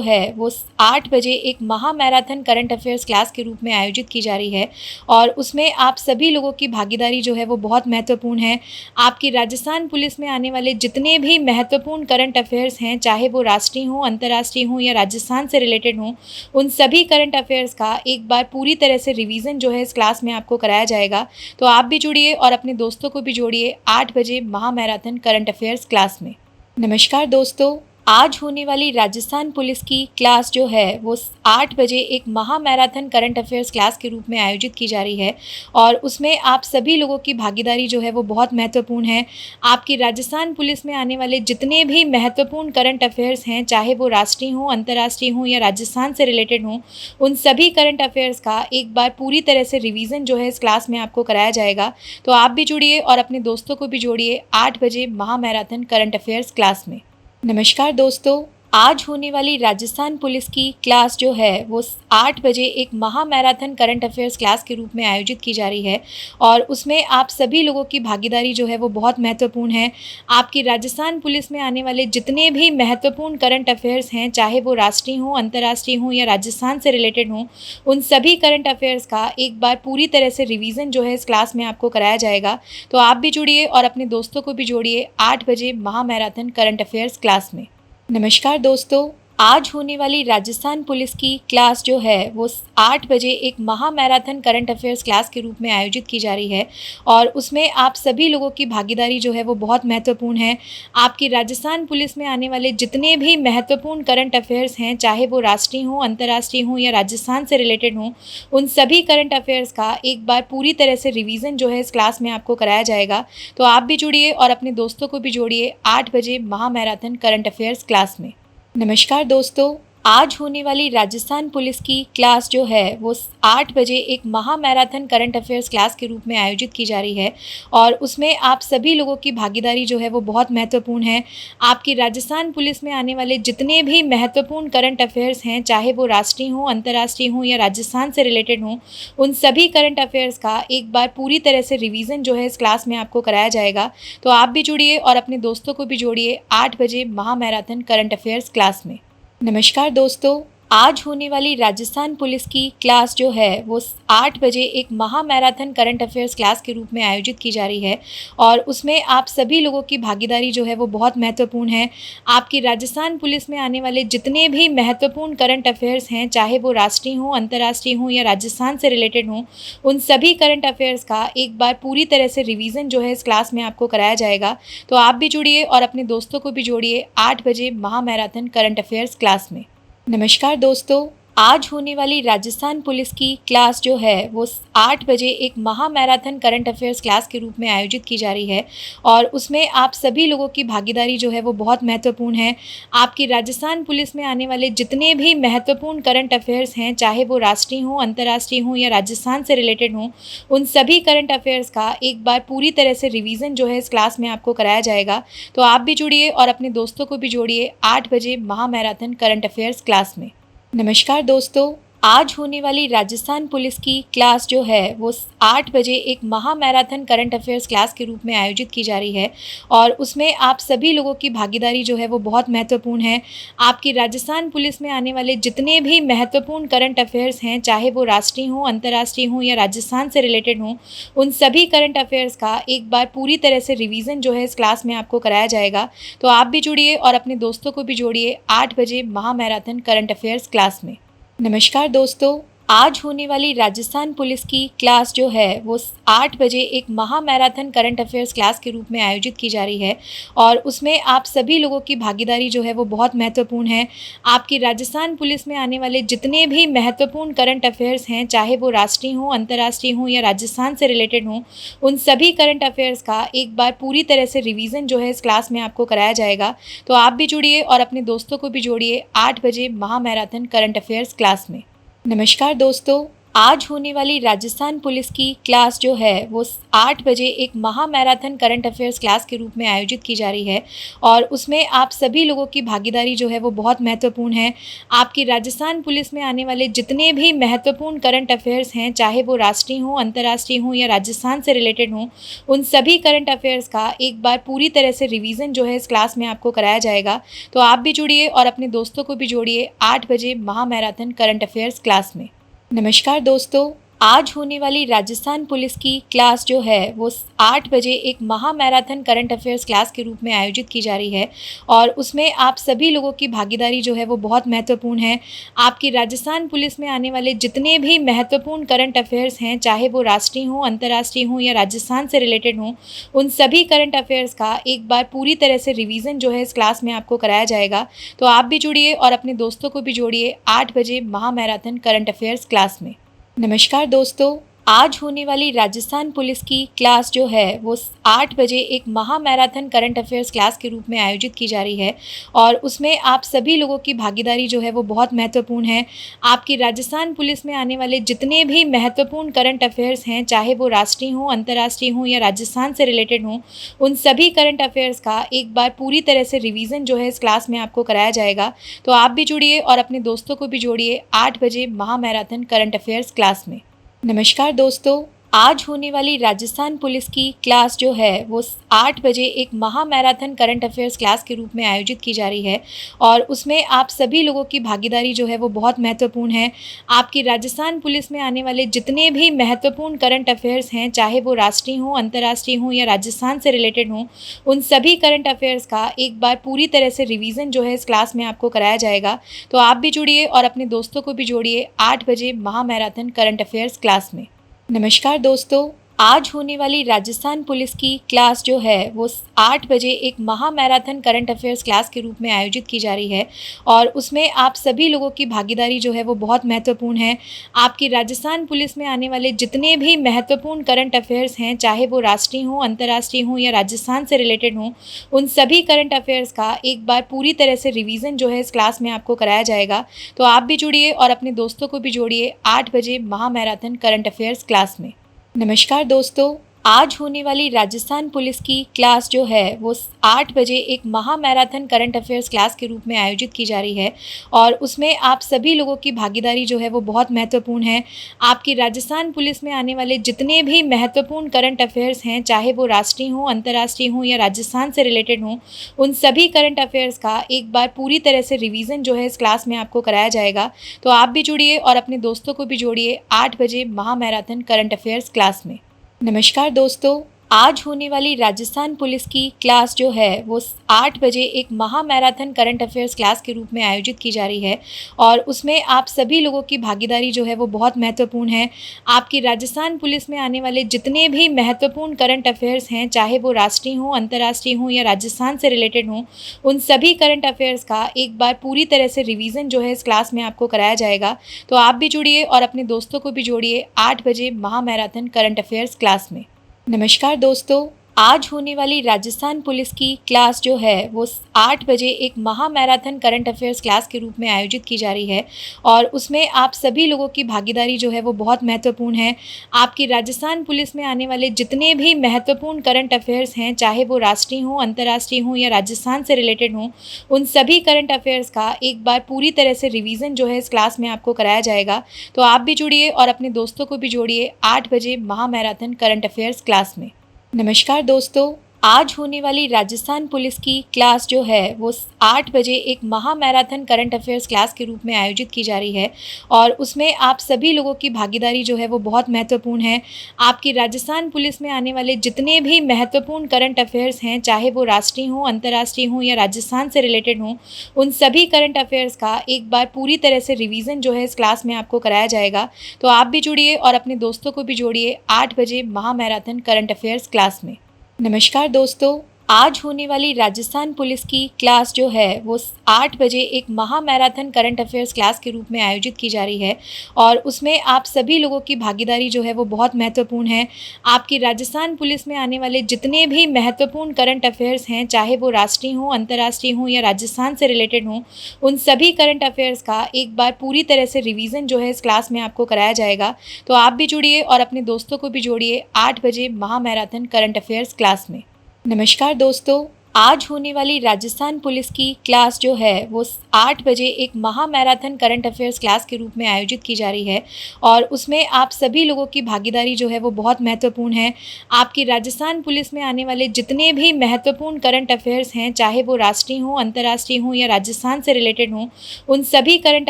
है वो 8 बजे एक महा मैराथन करंट अफेयर्स क्लास के रूप में आयोजित की जा रही है और उसमें आप सभी लोगों की भागीदारी जो है वो बहुत महत्वपूर्ण है। आपकी राजस्थान पुलिस में आने वाले जितने भी महत्वपूर्ण करंट अफेयर्स हैं, चाहे वो राष्ट्रीय हों, अंतर्राष्ट्रीय हों या राजस्थान से रिलेटेड हों, उन सभी करंट अफेयर्स का एक बार पूरी तरह से रिवीजन जो है इस क्लास में आपको कराया जाएगा। तो आप भी जुड़िए और अपने दोस्तों को भी जोड़िए 8 बजे महा मैराथन करंट अफेयर्स क्लास में। नमस्कार दोस्तों, आज होने वाली राजस्थान पुलिस की क्लास जो है वो 8 बजे एक महा मैराथन करंट अफेयर्स क्लास के रूप में आयोजित की जा रही है और उसमें आप सभी लोगों की भागीदारी जो है वो बहुत महत्वपूर्ण है। आपकी राजस्थान पुलिस में आने वाले जितने भी महत्वपूर्ण करंट अफेयर्स हैं, चाहे वो राष्ट्रीय हों, अंतर्राष्ट्रीय हों या राजस्थान से रिलेटेड हों, उन सभी करंट अफेयर्स का एक बार पूरी तरह से रिवीजन जो है इस क्लास में आपको कराया जाएगा। तो आप भी जुड़िए और अपने दोस्तों को भी जोड़िए 8 बजे महा मैराथन करंट अफेयर्स क्लास में। नमस्कार दोस्तों, आज होने वाली राजस्थान पुलिस की क्लास जो है वो 8 बजे एक महा मैराथन करंट अफेयर्स क्लास के रूप में आयोजित की जा रही है और उसमें आप सभी लोगों की भागीदारी जो है वो बहुत महत्वपूर्ण है। आपकी राजस्थान पुलिस में आने वाले जितने भी महत्वपूर्ण करंट अफेयर्स हैं, चाहे वो राष्ट्रीय हों, अंतर्राष्ट्रीय हों या राजस्थान से रिलेटेड हों, उन सभी करंट अफेयर्स का एक बार पूरी तरह से रिवीजन जो है इस क्लास में आपको कराया जाएगा। तो आप भी जुड़िए और अपने दोस्तों को भी जोड़िए 8 बजे महा मैराथन करंट अफेयर्स क्लास में। नमस्कार दोस्तों, आज होने वाली राजस्थान पुलिस की क्लास जो है वो 8 बजे एक महा मैराथन करंट अफेयर्स क्लास के रूप में आयोजित की जा रही है और उसमें आप सभी लोगों की भागीदारी जो है वो बहुत महत्वपूर्ण है। आपकी राजस्थान पुलिस में आने वाले जितने भी महत्वपूर्ण करंट अफेयर्स हैं, चाहे वो राष्ट्रीय हों, अंतर्राष्ट्रीय हों या राजस्थान से रिलेटेड हों, उन सभी करंट अफेयर्स का एक बार पूरी तरह से रिवीजन जो है इस क्लास में आपको कराया जाएगा। तो आप भी जुड़िए और अपने दोस्तों को भी जोड़िए 8 बजे महा मैराथन करंट अफेयर्स क्लास में। नमस्कार दोस्तों, आज होने वाली राजस्थान पुलिस की क्लास जो है वो 8 बजे एक महा मैराथन करंट अफेयर्स क्लास के रूप में आयोजित की जा रही है और उसमें आप सभी लोगों की भागीदारी जो है वो बहुत महत्वपूर्ण है। आपकी राजस्थान पुलिस में आने वाले जितने भी महत्वपूर्ण करंट अफेयर्स हैं, चाहे वो राष्ट्रीय हों, अंतर्राष्ट्रीय हों या राजस्थान से रिलेटेड हों, उन सभी करंट अफेयर्स का एक बार पूरी तरह से रिवीजन जो है इस क्लास में आपको कराया जाएगा। तो आप भी जुड़िए और अपने दोस्तों को भी जोड़िए 8 बजे महा मैराथन करंट अफेयर्स क्लास में। नमस्कार दोस्तों, आज होने वाली राजस्थान पुलिस की क्लास जो है वो 8 बजे एक महा मैराथन करंट अफेयर्स क्लास के रूप में आयोजित की जा रही है और उसमें आप सभी लोगों की भागीदारी जो है वो बहुत महत्वपूर्ण है। आपकी राजस्थान पुलिस में आने वाले जितने भी महत्वपूर्ण करंट अफेयर्स हैं, चाहे वो राष्ट्रीय हों, अंतर्राष्ट्रीय हों या राजस्थान से रिलेटेड हों, उन सभी करंट अफेयर्स का एक बार पूरी तरह से रिवीजन जो है इस क्लास में आपको कराया जाएगा। तो आप भी जुड़िए और अपने दोस्तों को भी जोड़िए 8 बजे महा मैराथन करंट अफेयर्स क्लास में। नमस्कार दोस्तों, आज होने वाली राजस्थान पुलिस की क्लास जो है वो 8 बजे एक महा मैराथन करंट अफेयर्स क्लास के रूप में आयोजित की जा रही है और उसमें आप सभी लोगों की भागीदारी जो है वो बहुत महत्वपूर्ण है। आपकी राजस्थान पुलिस में आने वाले जितने भी महत्वपूर्ण करंट अफेयर्स हैं, चाहे वो राष्ट्रीय हों, अंतर्राष्ट्रीय हों या राजस्थान से रिलेटेड हों, उन सभी करंट अफेयर्स का एक बार पूरी तरह से रिवीजन जो है इस क्लास में आपको कराया जाएगा। तो आप भी जुड़िए और अपने दोस्तों को भी जोड़िए 8 बजे महा मैराथन करंट अफेयर्स क्लास में। नमस्कार दोस्तों, आज होने वाली राजस्थान पुलिस की क्लास जो है वो 8 बजे एक महा मैराथन करंट अफेयर्स क्लास के रूप में आयोजित की जा रही है और उसमें आप सभी लोगों की भागीदारी जो है वो बहुत महत्वपूर्ण है। आपकी राजस्थान पुलिस में आने वाले जितने भी महत्वपूर्ण करंट अफेयर्स हैं, चाहे वो राष्ट्रीय हों, अंतर्राष्ट्रीय हों या राजस्थान से रिलेटेड हों, उन सभी करंट अफेयर्स का एक बार पूरी तरह से रिवीजन जो है इस क्लास में आपको कराया जाएगा। तो आप भी जुड़िए और अपने दोस्तों को भी जोड़िए 8 बजे महा मैराथन करंट अफेयर्स क्लास में। नमस्कार दोस्तों, आज होने वाली राजस्थान पुलिस की क्लास जो है वो 8 बजे एक महा मैराथन करंट अफेयर्स क्लास के रूप में आयोजित की जा रही है और उसमें आप सभी लोगों की भागीदारी जो है वो बहुत महत्वपूर्ण है। आपकी राजस्थान पुलिस में आने वाले जितने भी महत्वपूर्ण करंट अफेयर्स हैं, चाहे वो राष्ट्रीय हों, अंतर्राष्ट्रीय हों या राजस्थान से रिलेटेड हों, उन सभी करंट अफेयर्स का एक बार पूरी तरह से रिवीजन जो है इस क्लास में आपको कराया जाएगा। तो आप भी जुड़िए और अपने दोस्तों को भी जोड़िए 8 बजे महा मैराथन करंट अफेयर्स क्लास में। नमस्कार दोस्तों, आज होने वाली राजस्थान पुलिस की क्लास जो है वो 8 बजे एक महा मैराथन करंट अफेयर्स क्लास के रूप में आयोजित की जा रही है और उसमें आप सभी लोगों की भागीदारी जो है वो बहुत महत्वपूर्ण है। आपकी राजस्थान पुलिस में आने वाले जितने भी महत्वपूर्ण करंट अफेयर्स हैं, चाहे वो राष्ट्रीय हों, अंतर्राष्ट्रीय हों या राजस्थान से रिलेटेड हों, उन सभी करंट अफेयर्स का एक बार पूरी तरह से रिवीजन जो है इस क्लास में आपको कराया जाएगा। तो आप भी जुड़िए और अपने दोस्तों को भी जोड़िए 8 बजे महा मैराथन करंट अफेयर्स क्लास में। नमस्कार दोस्तों, आज होने वाली राजस्थान पुलिस की क्लास जो है वो 8 बजे एक महा मैराथन करंट अफेयर्स क्लास के रूप में आयोजित की जा रही है और उसमें आप सभी लोगों की भागीदारी जो है वो बहुत महत्वपूर्ण है। आपकी राजस्थान पुलिस में आने वाले जितने भी महत्वपूर्ण करंट अफेयर्स हैं, चाहे वो राष्ट्रीय हों, अंतर्राष्ट्रीय हों या राजस्थान से रिलेटेड हों, उन सभी करंट अफेयर्स का एक बार पूरी तरह से रिवीजन जो है इस क्लास में आपको कराया जाएगा। तो आप भी जुड़िए और अपने दोस्तों को भी जोड़िए 8 बजे महा मैराथन करंट अफेयर्स क्लास में। नमस्कार दोस्तों, आज होने वाली राजस्थान पुलिस की क्लास जो है वो 8 बजे एक महा मैराथन करंट अफेयर्स क्लास के रूप में आयोजित की जा रही है और उसमें आप सभी लोगों की भागीदारी जो है वो बहुत महत्वपूर्ण है। आपकी राजस्थान पुलिस में आने वाले जितने भी महत्वपूर्ण करंट अफेयर्स हैं, चाहे वो राष्ट्रीय हों, अंतर्राष्ट्रीय हों या राजस्थान से रिलेटेड हों, उन सभी करंट अफेयर्स का एक बार पूरी तरह से रिवीजन जो है इस क्लास में आपको कराया जाएगा। तो आप भी जुड़िए और अपने दोस्तों को भी जोड़िए 8 बजे महा मैराथन करंट अफेयर्स क्लास में। नमस्कार दोस्तों, आज होने वाली राजस्थान पुलिस की क्लास जो है वो 8 बजे एक महा मैराथन करंट अफेयर्स क्लास के रूप में आयोजित की जा रही है और उसमें आप सभी लोगों की भागीदारी जो है वो बहुत महत्वपूर्ण है। आपकी राजस्थान पुलिस में आने वाले जितने भी महत्वपूर्ण करंट अफेयर्स हैं, चाहे वो राष्ट्रीय हों, अंतर्राष्ट्रीय हों या राजस्थान से रिलेटेड हों, उन सभी करंट अफेयर्स का एक बार पूरी तरह से रिवीजन जो है इस क्लास में आपको कराया जाएगा। तो आप भी जुड़िए और अपने दोस्तों को भी जोड़िए 8 बजे महा मैराथन करंट अफेयर्स क्लास में। नमस्कार दोस्तों, आज होने वाली राजस्थान पुलिस की क्लास जो है वो 8 बजे एक महा मैराथन करंट अफेयर्स क्लास के रूप में आयोजित की जा रही है और उसमें आप सभी लोगों की भागीदारी जो है वो बहुत महत्वपूर्ण है। आपकी राजस्थान पुलिस में आने वाले जितने भी महत्वपूर्ण करंट अफेयर्स हैं, चाहे वो राष्ट्रीय हों, अंतर्राष्ट्रीय हों या राजस्थान से रिलेटेड हों, उन सभी करंट अफेयर्स का एक बार पूरी तरह से रिवीजन जो है इस क्लास में आपको कराया जाएगा। तो आप भी जुड़िए और अपने दोस्तों को भी जोड़िए 8 बजे महा मैराथन करंट अफेयर्स क्लास में। नमस्कार दोस्तों, आज होने वाली राजस्थान पुलिस की क्लास जो है वो 8 बजे एक महा मैराथन करंट अफेयर्स क्लास के रूप में आयोजित की जा रही है और उसमें आप सभी लोगों की भागीदारी जो है वो बहुत महत्वपूर्ण है। आपकी राजस्थान पुलिस में आने वाले जितने भी महत्वपूर्ण करंट अफेयर्स हैं, चाहे वो राष्ट्रीय हों, अंतर्राष्ट्रीय हों या राजस्थान से रिलेटेड हों, उन सभी करंट अफेयर्स का एक बार पूरी तरह से रिवीजन जो है इस क्लास में आपको कराया जाएगा। तो आप भी जुड़िए और अपने दोस्तों को भी जोड़िए 8 बजे महा मैराथन करंट अफेयर्स क्लास में। नमस्कार दोस्तों, आज होने वाली राजस्थान पुलिस की क्लास जो है वो 8 बजे एक महा मैराथन करंट अफेयर्स क्लास के रूप में आयोजित की जा रही है और उसमें आप सभी लोगों की भागीदारी जो है वो बहुत महत्वपूर्ण है। आपकी राजस्थान पुलिस में आने वाले जितने भी महत्वपूर्ण करंट अफेयर्स हैं, चाहे वो राष्ट्रीय हों, अंतर्राष्ट्रीय हों या राजस्थान से रिलेटेड हों, उन सभी करंट अफेयर्स का एक बार पूरी तरह से रिवीजन जो है इस क्लास में आपको कराया जाएगा। तो आप भी जुड़िए और अपने दोस्तों को भी जोड़िए 8 बजे महा मैराथन करंट अफेयर्स क्लास में। नमस्कार दोस्तों, आज होने वाली राजस्थान पुलिस की क्लास जो है वो 8 बजे एक महा मैराथन करंट अफेयर्स क्लास के रूप में आयोजित की जा रही है और उसमें आप सभी लोगों की भागीदारी जो है वो बहुत महत्वपूर्ण है। आपकी राजस्थान पुलिस में आने वाले जितने भी महत्वपूर्ण करंट अफेयर्स हैं, चाहे वो राष्ट्रीय हों, अंतर्राष्ट्रीय हों या राजस्थान से रिलेटेड हों, उन सभी करंट अफेयर्स का एक बार पूरी तरह से रिवीजन जो है इस क्लास में आपको कराया जाएगा। तो आप भी जुड़िए और अपने दोस्तों को भी जोड़िए 8 बजे महा मैराथन करंट अफेयर्स क्लास में। नमस्कार दोस्तों, आज होने वाली राजस्थान पुलिस की क्लास जो है वो 8 बजे एक महा मैराथन करंट अफेयर्स क्लास के रूप में आयोजित की जा रही है और उसमें आप सभी लोगों की भागीदारी जो है वो बहुत महत्वपूर्ण है। आपकी राजस्थान पुलिस में आने वाले जितने भी महत्वपूर्ण करंट अफेयर्स हैं, चाहे वो राष्ट्रीय हों, अंतर्राष्ट्रीय हों या राजस्थान से रिलेटेड हों, उन सभी करंट अफेयर्स का एक बार पूरी तरह से रिवीजन जो है इस क्लास में आपको कराया जाएगा। तो आप भी जुड़िए और अपने दोस्तों को भी जोड़िए 8 बजे महा मैराथन करंट अफेयर्स क्लास में। नमस्कार दोस्तों, आज होने वाली राजस्थान पुलिस की क्लास जो है वो 8 बजे एक महा मैराथन करंट अफेयर्स क्लास के रूप में आयोजित की जा रही है और उसमें आप सभी लोगों की भागीदारी जो है वो बहुत महत्वपूर्ण है। आपकी राजस्थान पुलिस में आने वाले जितने भी महत्वपूर्ण करंट अफेयर्स हैं, चाहे वो राष्ट्रीय हों, अंतर्राष्ट्रीय हों या राजस्थान से रिलेटेड हों, उन सभी करंट अफेयर्स का एक बार पूरी तरह से रिवीजन जो है इस क्लास में आपको कराया जाएगा। तो आप भी जुड़िए और अपने दोस्तों को भी जोड़िए 8 बजे महा मैराथन करंट अफेयर्स क्लास में। नमस्कार दोस्तों, आज होने वाली राजस्थान पुलिस की क्लास जो है वो 8 बजे एक महा मैराथन करंट अफेयर्स क्लास के रूप में आयोजित की जा रही है और उसमें आप सभी लोगों की भागीदारी जो है वो बहुत महत्वपूर्ण है। आपकी राजस्थान पुलिस में आने वाले जितने भी महत्वपूर्ण करंट अफेयर्स हैं, चाहे वो राष्ट्रीय हों, अंतर्राष्ट्रीय हों या राजस्थान से रिलेटेड हों, उन सभी करंट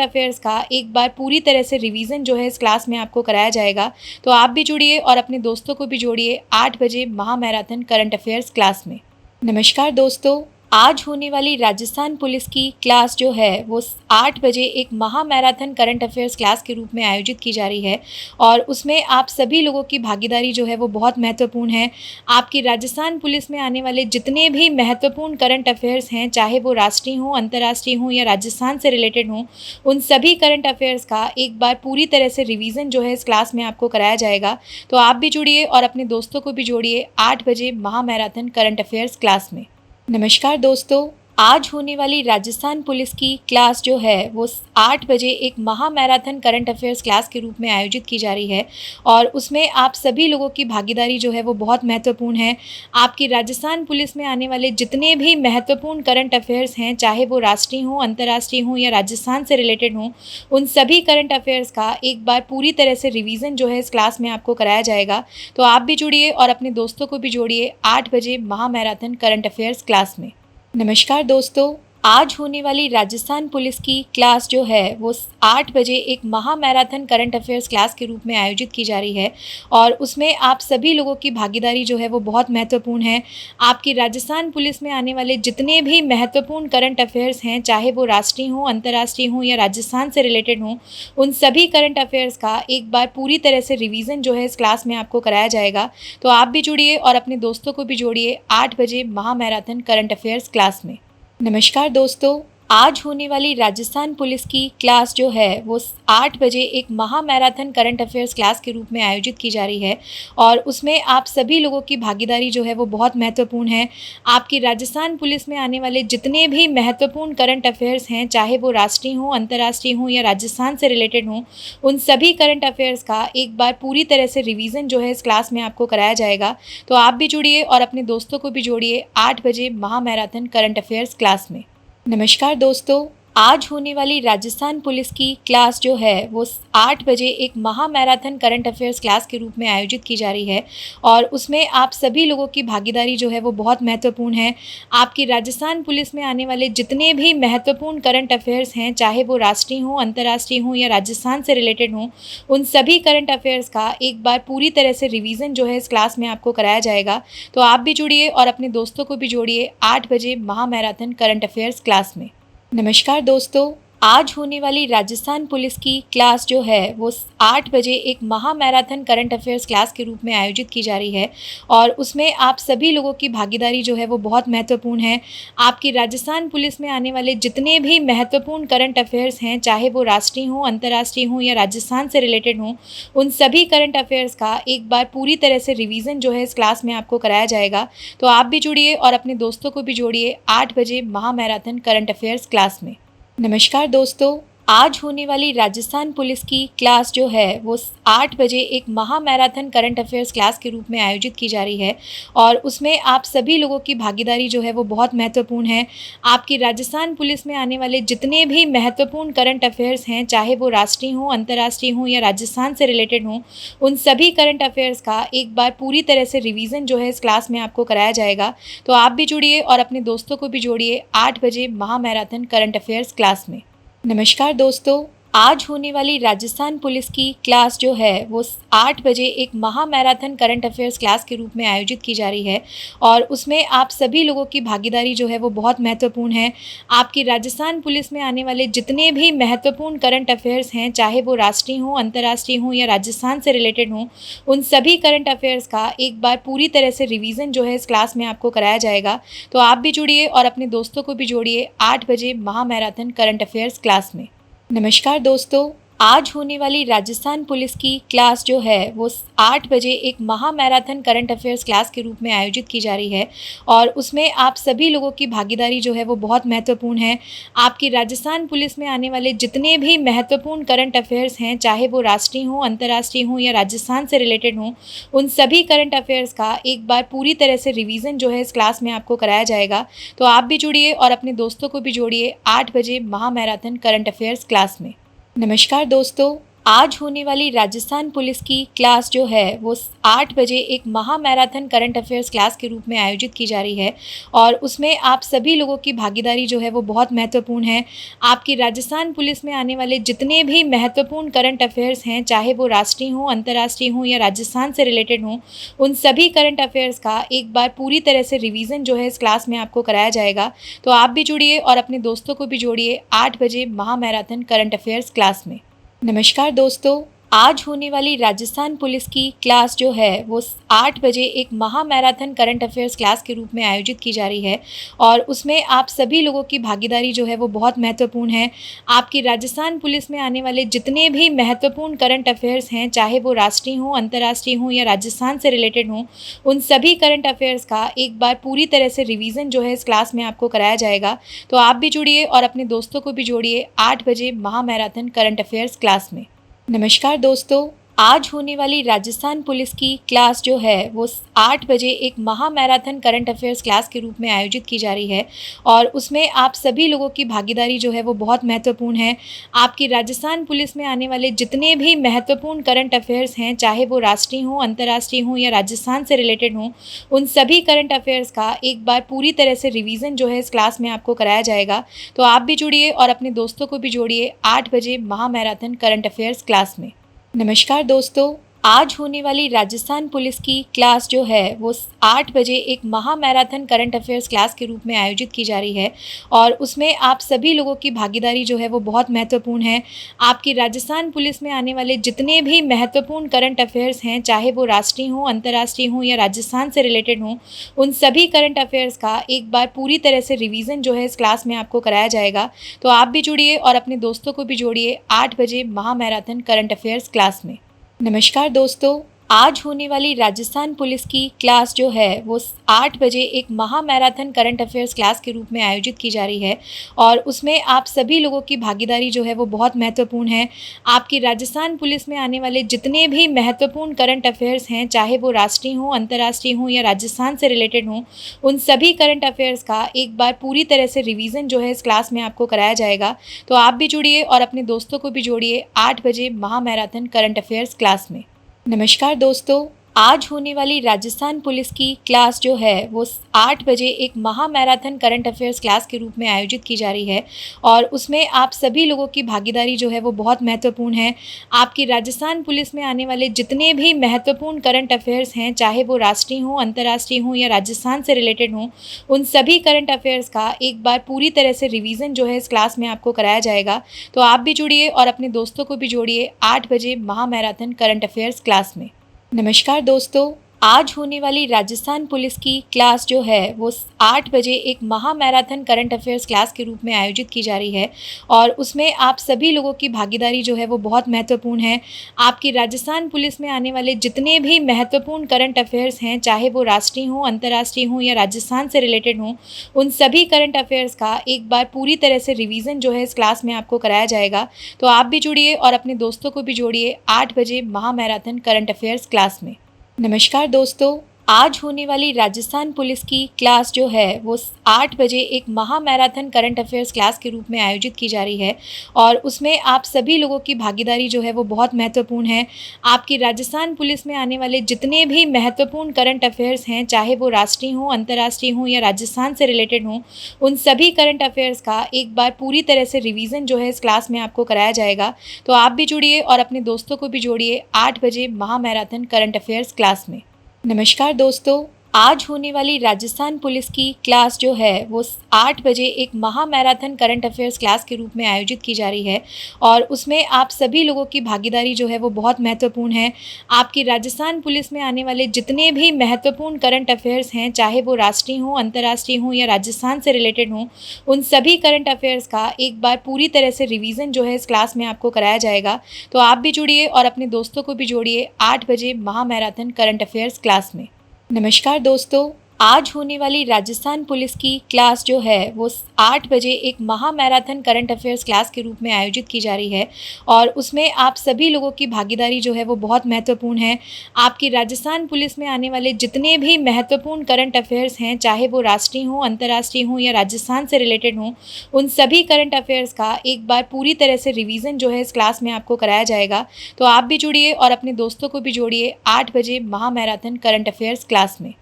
अफेयर्स का एक बार पूरी तरह से रिवीजन जो है इस क्लास में आपको कराया जाएगा। तो आप भी जुड़िए और अपने दोस्तों को भी जोड़िए 8 बजे महा मैराथन करंट अफेयर्स क्लास में। नमस्कार दोस्तों, आज होने वाली राजस्थान पुलिस की क्लास जो है वो 8 बजे एक महा मैराथन करंट अफेयर्स क्लास के रूप में आयोजित की जा रही है और उसमें आप सभी लोगों की भागीदारी जो है वो बहुत महत्वपूर्ण है। आपकी राजस्थान पुलिस में आने वाले जितने भी महत्वपूर्ण करंट अफेयर्स हैं, चाहे वो राष्ट्रीय हों, अंतर्राष्ट्रीय हों या राजस्थान से रिलेटेड हों, उन सभी करंट अफेयर्स का एक बार पूरी तरह से रिवीजन जो है इस क्लास में आपको कराया जाएगा। तो आप भी जुड़िए और अपने दोस्तों को भी जोड़िए 8 बजे महा मैराथन करंट अफेयर्स क्लास में। नमस्कार दोस्तों, आज होने वाली राजस्थान पुलिस की क्लास जो है वो 8 बजे एक महा मैराथन करंट अफेयर्स क्लास के रूप में आयोजित की जा रही है और उसमें आप सभी लोगों की भागीदारी जो है वो बहुत महत्वपूर्ण है। आपकी राजस्थान पुलिस में आने वाले जितने भी महत्वपूर्ण करंट अफेयर्स हैं, चाहे वो राष्ट्रीय हों, अंतर्राष्ट्रीय हों या राजस्थान से रिलेटेड हों, उन सभी करंट अफेयर्स का एक बार पूरी तरह से रिवीजन जो है इस क्लास में आपको कराया जाएगा। तो आप भी जुड़िए और अपने दोस्तों को भी जोड़िए 8 बजे महा मैराथन करंट अफेयर्स क्लास में। नमस्कार दोस्तों, आज होने वाली राजस्थान पुलिस की क्लास जो है वो 8 बजे एक महा मैराथन करंट अफेयर्स क्लास के रूप में आयोजित की जा रही है और उसमें आप सभी लोगों की भागीदारी जो है वो बहुत महत्वपूर्ण है। आपकी राजस्थान पुलिस में आने वाले जितने भी महत्वपूर्ण करंट अफेयर्स हैं, चाहे वो राष्ट्रीय हों, अंतर्राष्ट्रीय हों या राजस्थान से रिलेटेड हों, उन सभी करंट अफेयर्स का एक बार पूरी तरह से रिवीजन जो है इस क्लास में आपको कराया जाएगा। तो आप भी जुड़िए और अपने दोस्तों को भी जोड़िए 8 बजे महा मैराथन करंट अफेयर्स क्लास में। नमस्कार दोस्तों, आज होने वाली राजस्थान पुलिस की क्लास जो है वो 8 बजे एक महा मैराथन करंट अफेयर्स क्लास के रूप में आयोजित की जा रही है और उसमें आप सभी लोगों की भागीदारी जो है वो बहुत महत्वपूर्ण है। आपकी राजस्थान पुलिस में आने वाले जितने भी महत्वपूर्ण करंट अफेयर्स हैं, चाहे वो राष्ट्रीय हों, अंतर्राष्ट्रीय हों या राजस्थान से रिलेटेड हों, उन सभी करंट अफेयर्स का एक बार पूरी तरह से रिवीजन जो है इस क्लास में आपको कराया जाएगा। तो आप भी जुड़िए और अपने दोस्तों को भी जोड़िए 8 बजे महा मैराथन करंट अफेयर्स क्लास में। नमस्कार दोस्तों, आज होने वाली राजस्थान पुलिस की क्लास जो है वो 8 बजे एक महा मैराथन करंट अफेयर्स क्लास के रूप में आयोजित की जा रही है और उसमें आप सभी लोगों की भागीदारी जो है वो बहुत महत्वपूर्ण है। आपकी राजस्थान पुलिस में आने वाले जितने भी महत्वपूर्ण करंट अफेयर्स हैं, चाहे वो राष्ट्रीय हों, अंतर्राष्ट्रीय हों या राजस्थान से रिलेटेड हों, उन सभी करंट अफेयर्स का एक बार पूरी तरह से रिवीजन जो है इस क्लास में आपको कराया जाएगा। तो आप भी जुड़िए और अपने दोस्तों को भी जोड़िए 8 बजे महा मैराथन करंट अफेयर्स क्लास में। नमस्कार दोस्तों, आज होने वाली राजस्थान पुलिस की क्लास जो है वो 8 बजे एक महा मैराथन करंट अफेयर्स क्लास के रूप में आयोजित की जा रही है और उसमें आप सभी लोगों की भागीदारी जो है वो बहुत महत्वपूर्ण है। आपकी राजस्थान पुलिस में आने वाले जितने भी महत्वपूर्ण करंट अफेयर्स हैं, चाहे वो राष्ट्रीय हों, अंतर्राष्ट्रीय हों या राजस्थान से रिलेटेड हों, उन सभी करंट अफेयर्स का एक बार पूरी तरह से रिवीजन जो है इस क्लास में आपको कराया जाएगा। तो आप भी जुड़िए और अपने दोस्तों को भी जोड़िए 8 बजे महा मैराथन करंट अफेयर्स क्लास में। नमस्कार दोस्तों, आज होने वाली राजस्थान पुलिस की क्लास जो है वो 8 बजे एक महा मैराथन करंट अफेयर्स क्लास के रूप में आयोजित की जा रही है और उसमें आप सभी लोगों की भागीदारी जो है वो बहुत महत्वपूर्ण है। आपकी राजस्थान पुलिस में आने वाले जितने भी महत्वपूर्ण करंट अफेयर्स हैं, चाहे वो राष्ट्रीय हों, अंतर्राष्ट्रीय हों या राजस्थान से रिलेटेड हों, उन सभी करंट अफेयर्स का एक बार पूरी तरह से रिवीजन जो है इस क्लास में आपको कराया जाएगा। तो आप भी जुड़िए और अपने दोस्तों को भी जोड़िए 8 बजे महा मैराथन करंट अफेयर्स क्लास में। नमस्कार दोस्तों, आज होने वाली राजस्थान पुलिस की क्लास जो है वो 8 बजे एक महा मैराथन करंट अफेयर्स क्लास के रूप में आयोजित की जा रही है और उसमें आप सभी लोगों की भागीदारी जो है वो बहुत महत्वपूर्ण है। आपकी राजस्थान पुलिस में आने वाले जितने भी महत्वपूर्ण करंट अफेयर्स हैं, चाहे वो राष्ट्रीय हों, अंतर्राष्ट्रीय हों या राजस्थान से रिलेटेड हों, उन सभी करंट अफेयर्स का एक बार पूरी तरह से रिवीजन जो है इस क्लास में आपको कराया जाएगा। तो आप भी जुड़िए और अपने दोस्तों को भी जोड़िए 8 बजे महा मैराथन करंट अफेयर्स क्लास में। नमस्कार दोस्तों, आज होने वाली राजस्थान पुलिस की क्लास जो है वो 8 बजे एक महा मैराथन करंट अफेयर्स क्लास के रूप में आयोजित की जा रही है और उसमें आप सभी लोगों की भागीदारी जो है वो बहुत महत्वपूर्ण है। आपकी राजस्थान पुलिस में आने वाले जितने भी महत्वपूर्ण करंट अफेयर्स हैं, चाहे वो राष्ट्रीय हों, अंतर्राष्ट्रीय हों या राजस्थान से रिलेटेड हों, उन सभी करंट अफेयर्स का एक बार पूरी तरह से रिवीजन जो है इस क्लास में आपको कराया जाएगा। तो आप भी जुड़िए और अपने दोस्तों को भी जोड़िए 8 बजे महा मैराथन करंट अफेयर्स क्लास में। नमस्कार दोस्तों, आज होने वाली राजस्थान पुलिस की क्लास जो है वो 8 बजे एक महा मैराथन करंट अफेयर्स क्लास के रूप में आयोजित की जा रही है और उसमें आप सभी लोगों की भागीदारी जो है वो बहुत महत्वपूर्ण है। आपकी राजस्थान पुलिस में आने वाले जितने भी महत्वपूर्ण करंट अफेयर्स हैं, चाहे वो राष्ट्रीय हों, अंतर्राष्ट्रीय हों या राजस्थान से रिलेटेड हों, उन सभी करंट अफेयर्स का एक बार पूरी तरह से रिवीजन जो है इस क्लास में आपको कराया जाएगा। तो आप भी जुड़िए और अपने दोस्तों को भी जोड़िए 8 बजे महा मैराथन करंट अफेयर्स क्लास में। नमस्कार दोस्तों, आज होने वाली राजस्थान पुलिस की क्लास जो है वो 8 बजे एक महा मैराथन करंट अफेयर्स क्लास के रूप में आयोजित की जा रही है और उसमें आप सभी लोगों की भागीदारी जो है वो बहुत महत्वपूर्ण है। आपकी राजस्थान पुलिस में आने वाले जितने भी महत्वपूर्ण करंट अफेयर्स हैं, चाहे वो राष्ट्रीय हों, अंतर्राष्ट्रीय हों या राजस्थान से रिलेटेड हों, उन सभी करंट अफेयर्स का एक बार पूरी तरह से रिवीजन जो है इस क्लास में आपको कराया जाएगा। तो आप भी जुड़िए और अपने दोस्तों को भी जोड़िए 8 बजे महा मैराथन करंट अफेयर्स क्लास में। नमस्कार दोस्तों, आज होने वाली राजस्थान पुलिस की क्लास जो है वो 8 बजे एक महा मैराथन करंट अफेयर्स क्लास के रूप में आयोजित की जा रही है और उसमें आप सभी लोगों की भागीदारी जो है वो बहुत महत्वपूर्ण है। आपकी राजस्थान पुलिस में आने वाले जितने भी महत्वपूर्ण करंट अफेयर्स हैं, चाहे वो राष्ट्रीय हों, अंतर्राष्ट्रीय हों या राजस्थान से रिलेटेड हों, उन सभी करंट अफेयर्स का एक बार पूरी तरह से रिवीजन जो है इस क्लास में आपको कराया जाएगा। तो आप भी जुड़िए और अपने दोस्तों को भी जोड़िए 8 बजे महा मैराथन करंट अफेयर्स क्लास में। नमस्कार दोस्तों, आज होने वाली राजस्थान पुलिस की क्लास जो है वो 8 बजे एक महा मैराथन करंट अफेयर्स क्लास के रूप में आयोजित की जा रही है और उसमें आप सभी लोगों की भागीदारी जो है वो बहुत महत्वपूर्ण है। आपकी राजस्थान पुलिस में आने वाले जितने भी महत्वपूर्ण करंट अफेयर्स हैं, चाहे वो राष्ट्रीय हों, अंतर्राष्ट्रीय हों या राजस्थान से रिलेटेड हों, उन सभी करंट अफेयर्स का एक बार पूरी तरह से रिवीजन जो है इस क्लास में आपको कराया जाएगा। तो आप भी जुड़िए और अपने दोस्तों को भी जोड़िए 8 बजे महा मैराथन करंट अफेयर्स क्लास में। नमस्कार दोस्तों, आज होने वाली राजस्थान पुलिस की क्लास जो है वो 8 बजे एक महा मैराथन करंट अफेयर्स क्लास के रूप में आयोजित की जा रही है और उसमें आप सभी लोगों की भागीदारी जो है वो बहुत महत्वपूर्ण है। आपकी राजस्थान पुलिस में आने वाले जितने भी महत्वपूर्ण करंट अफेयर्स हैं, चाहे वो राष्ट्रीय हों, अंतर्राष्ट्रीय हों या राजस्थान से रिलेटेड हों, उन सभी करंट अफेयर्स का एक बार पूरी तरह से रिवीजन जो है इस क्लास में आपको कराया जाएगा। तो आप भी जुड़िए और अपने दोस्तों को भी जोड़िए 8 बजे महा मैराथन करंट अफेयर्स क्लास में। नमस्कार दोस्तों, आज होने वाली राजस्थान पुलिस की क्लास जो है वो 8 बजे एक महा मैराथन करंट अफेयर्स क्लास के रूप में आयोजित की जा रही है और उसमें आप सभी लोगों की भागीदारी जो है वो बहुत महत्वपूर्ण है। आपकी राजस्थान पुलिस में आने वाले जितने भी महत्वपूर्ण करंट अफेयर्स हैं, चाहे वो राष्ट्रीय हों, अंतर्राष्ट्रीय हों या राजस्थान से रिलेटेड हों, उन सभी करंट अफेयर्स का एक बार पूरी तरह से रिवीजन जो है इस क्लास में आपको कराया जाएगा। तो आप भी जुड़िए और अपने दोस्तों को भी जोड़िए 8 बजे महा मैराथन करंट अफेयर्स क्लास में। नमस्कार दोस्तों, आज होने वाली राजस्थान पुलिस की क्लास जो है वो 8 बजे एक महा मैराथन करंट अफेयर्स क्लास के रूप में आयोजित की जा रही है और उसमें आप सभी लोगों की भागीदारी जो है वो बहुत महत्वपूर्ण है। आपकी राजस्थान पुलिस में आने वाले जितने भी महत्वपूर्ण करंट अफेयर्स हैं, चाहे वो राष्ट्रीय हों, अंतर्राष्ट्रीय हों या राजस्थान से रिलेटेड हों, उन सभी करंट अफेयर्स का एक बार पूरी तरह से रिवीजन जो है इस क्लास में आपको कराया जाएगा। तो आप भी जुड़िए और अपने दोस्तों को भी जोड़िए 8 बजे महा मैराथन करंट अफेयर्स क्लास में। नमस्कार दोस्तों, आज होने वाली राजस्थान पुलिस की क्लास जो है वो 8 बजे एक महा मैराथन करंट अफेयर्स क्लास के रूप में आयोजित की जा रही है और उसमें आप सभी लोगों की भागीदारी जो है वो बहुत महत्वपूर्ण है। आपकी राजस्थान पुलिस में आने वाले जितने भी महत्वपूर्ण करंट अफेयर्स हैं, चाहे वो राष्ट्रीय हों, अंतर्राष्ट्रीय हों या राजस्थान से रिलेटेड हों, उन सभी करंट अफेयर्स का एक बार पूरी तरह से रिवीजन जो है इस क्लास में आपको कराया जाएगा। तो आप भी जुड़िए और अपने दोस्तों को भी जोड़िए 8 बजे महा मैराथन करंट अफेयर्स क्लास में। नमस्कार दोस्तों, आज होने वाली राजस्थान पुलिस की क्लास जो है वो 8 बजे एक महा मैराथन करंट अफेयर्स क्लास के रूप में आयोजित की जा रही है और उसमें आप सभी लोगों की भागीदारी जो है वो बहुत महत्वपूर्ण है। आपकी राजस्थान पुलिस में आने वाले जितने भी महत्वपूर्ण करंट अफेयर्स हैं, चाहे वो राष्ट्रीय हों, अंतर्राष्ट्रीय हों या राजस्थान से रिलेटेड हों, उन सभी करंट अफेयर्स का एक बार पूरी तरह से रिवीजन जो है इस क्लास में आपको कराया जाएगा। तो आप भी जुड़िए और अपने दोस्तों को भी जोड़िए 8 बजे महा मैराथन करंट अफेयर्स क्लास में। नमस्कार दोस्तों, आज होने वाली राजस्थान पुलिस की क्लास जो है वो 8 बजे एक महा मैराथन करंट अफेयर्स क्लास के रूप में आयोजित की जा रही है और उसमें आप सभी लोगों की भागीदारी जो है वो बहुत महत्वपूर्ण है। आपकी राजस्थान पुलिस में आने वाले जितने भी महत्वपूर्ण करंट अफेयर्स हैं, चाहे वो राष्ट्रीय हों, अंतर्राष्ट्रीय हों या राजस्थान से रिलेटेड हों, उन सभी करंट अफेयर्स का एक बार पूरी तरह से रिवीजन जो है इस क्लास में आपको कराया जाएगा। तो आप भी जुड़िए और अपने दोस्तों को भी जोड़िए 8 बजे महा मैराथन करंट अफेयर्स क्लास में।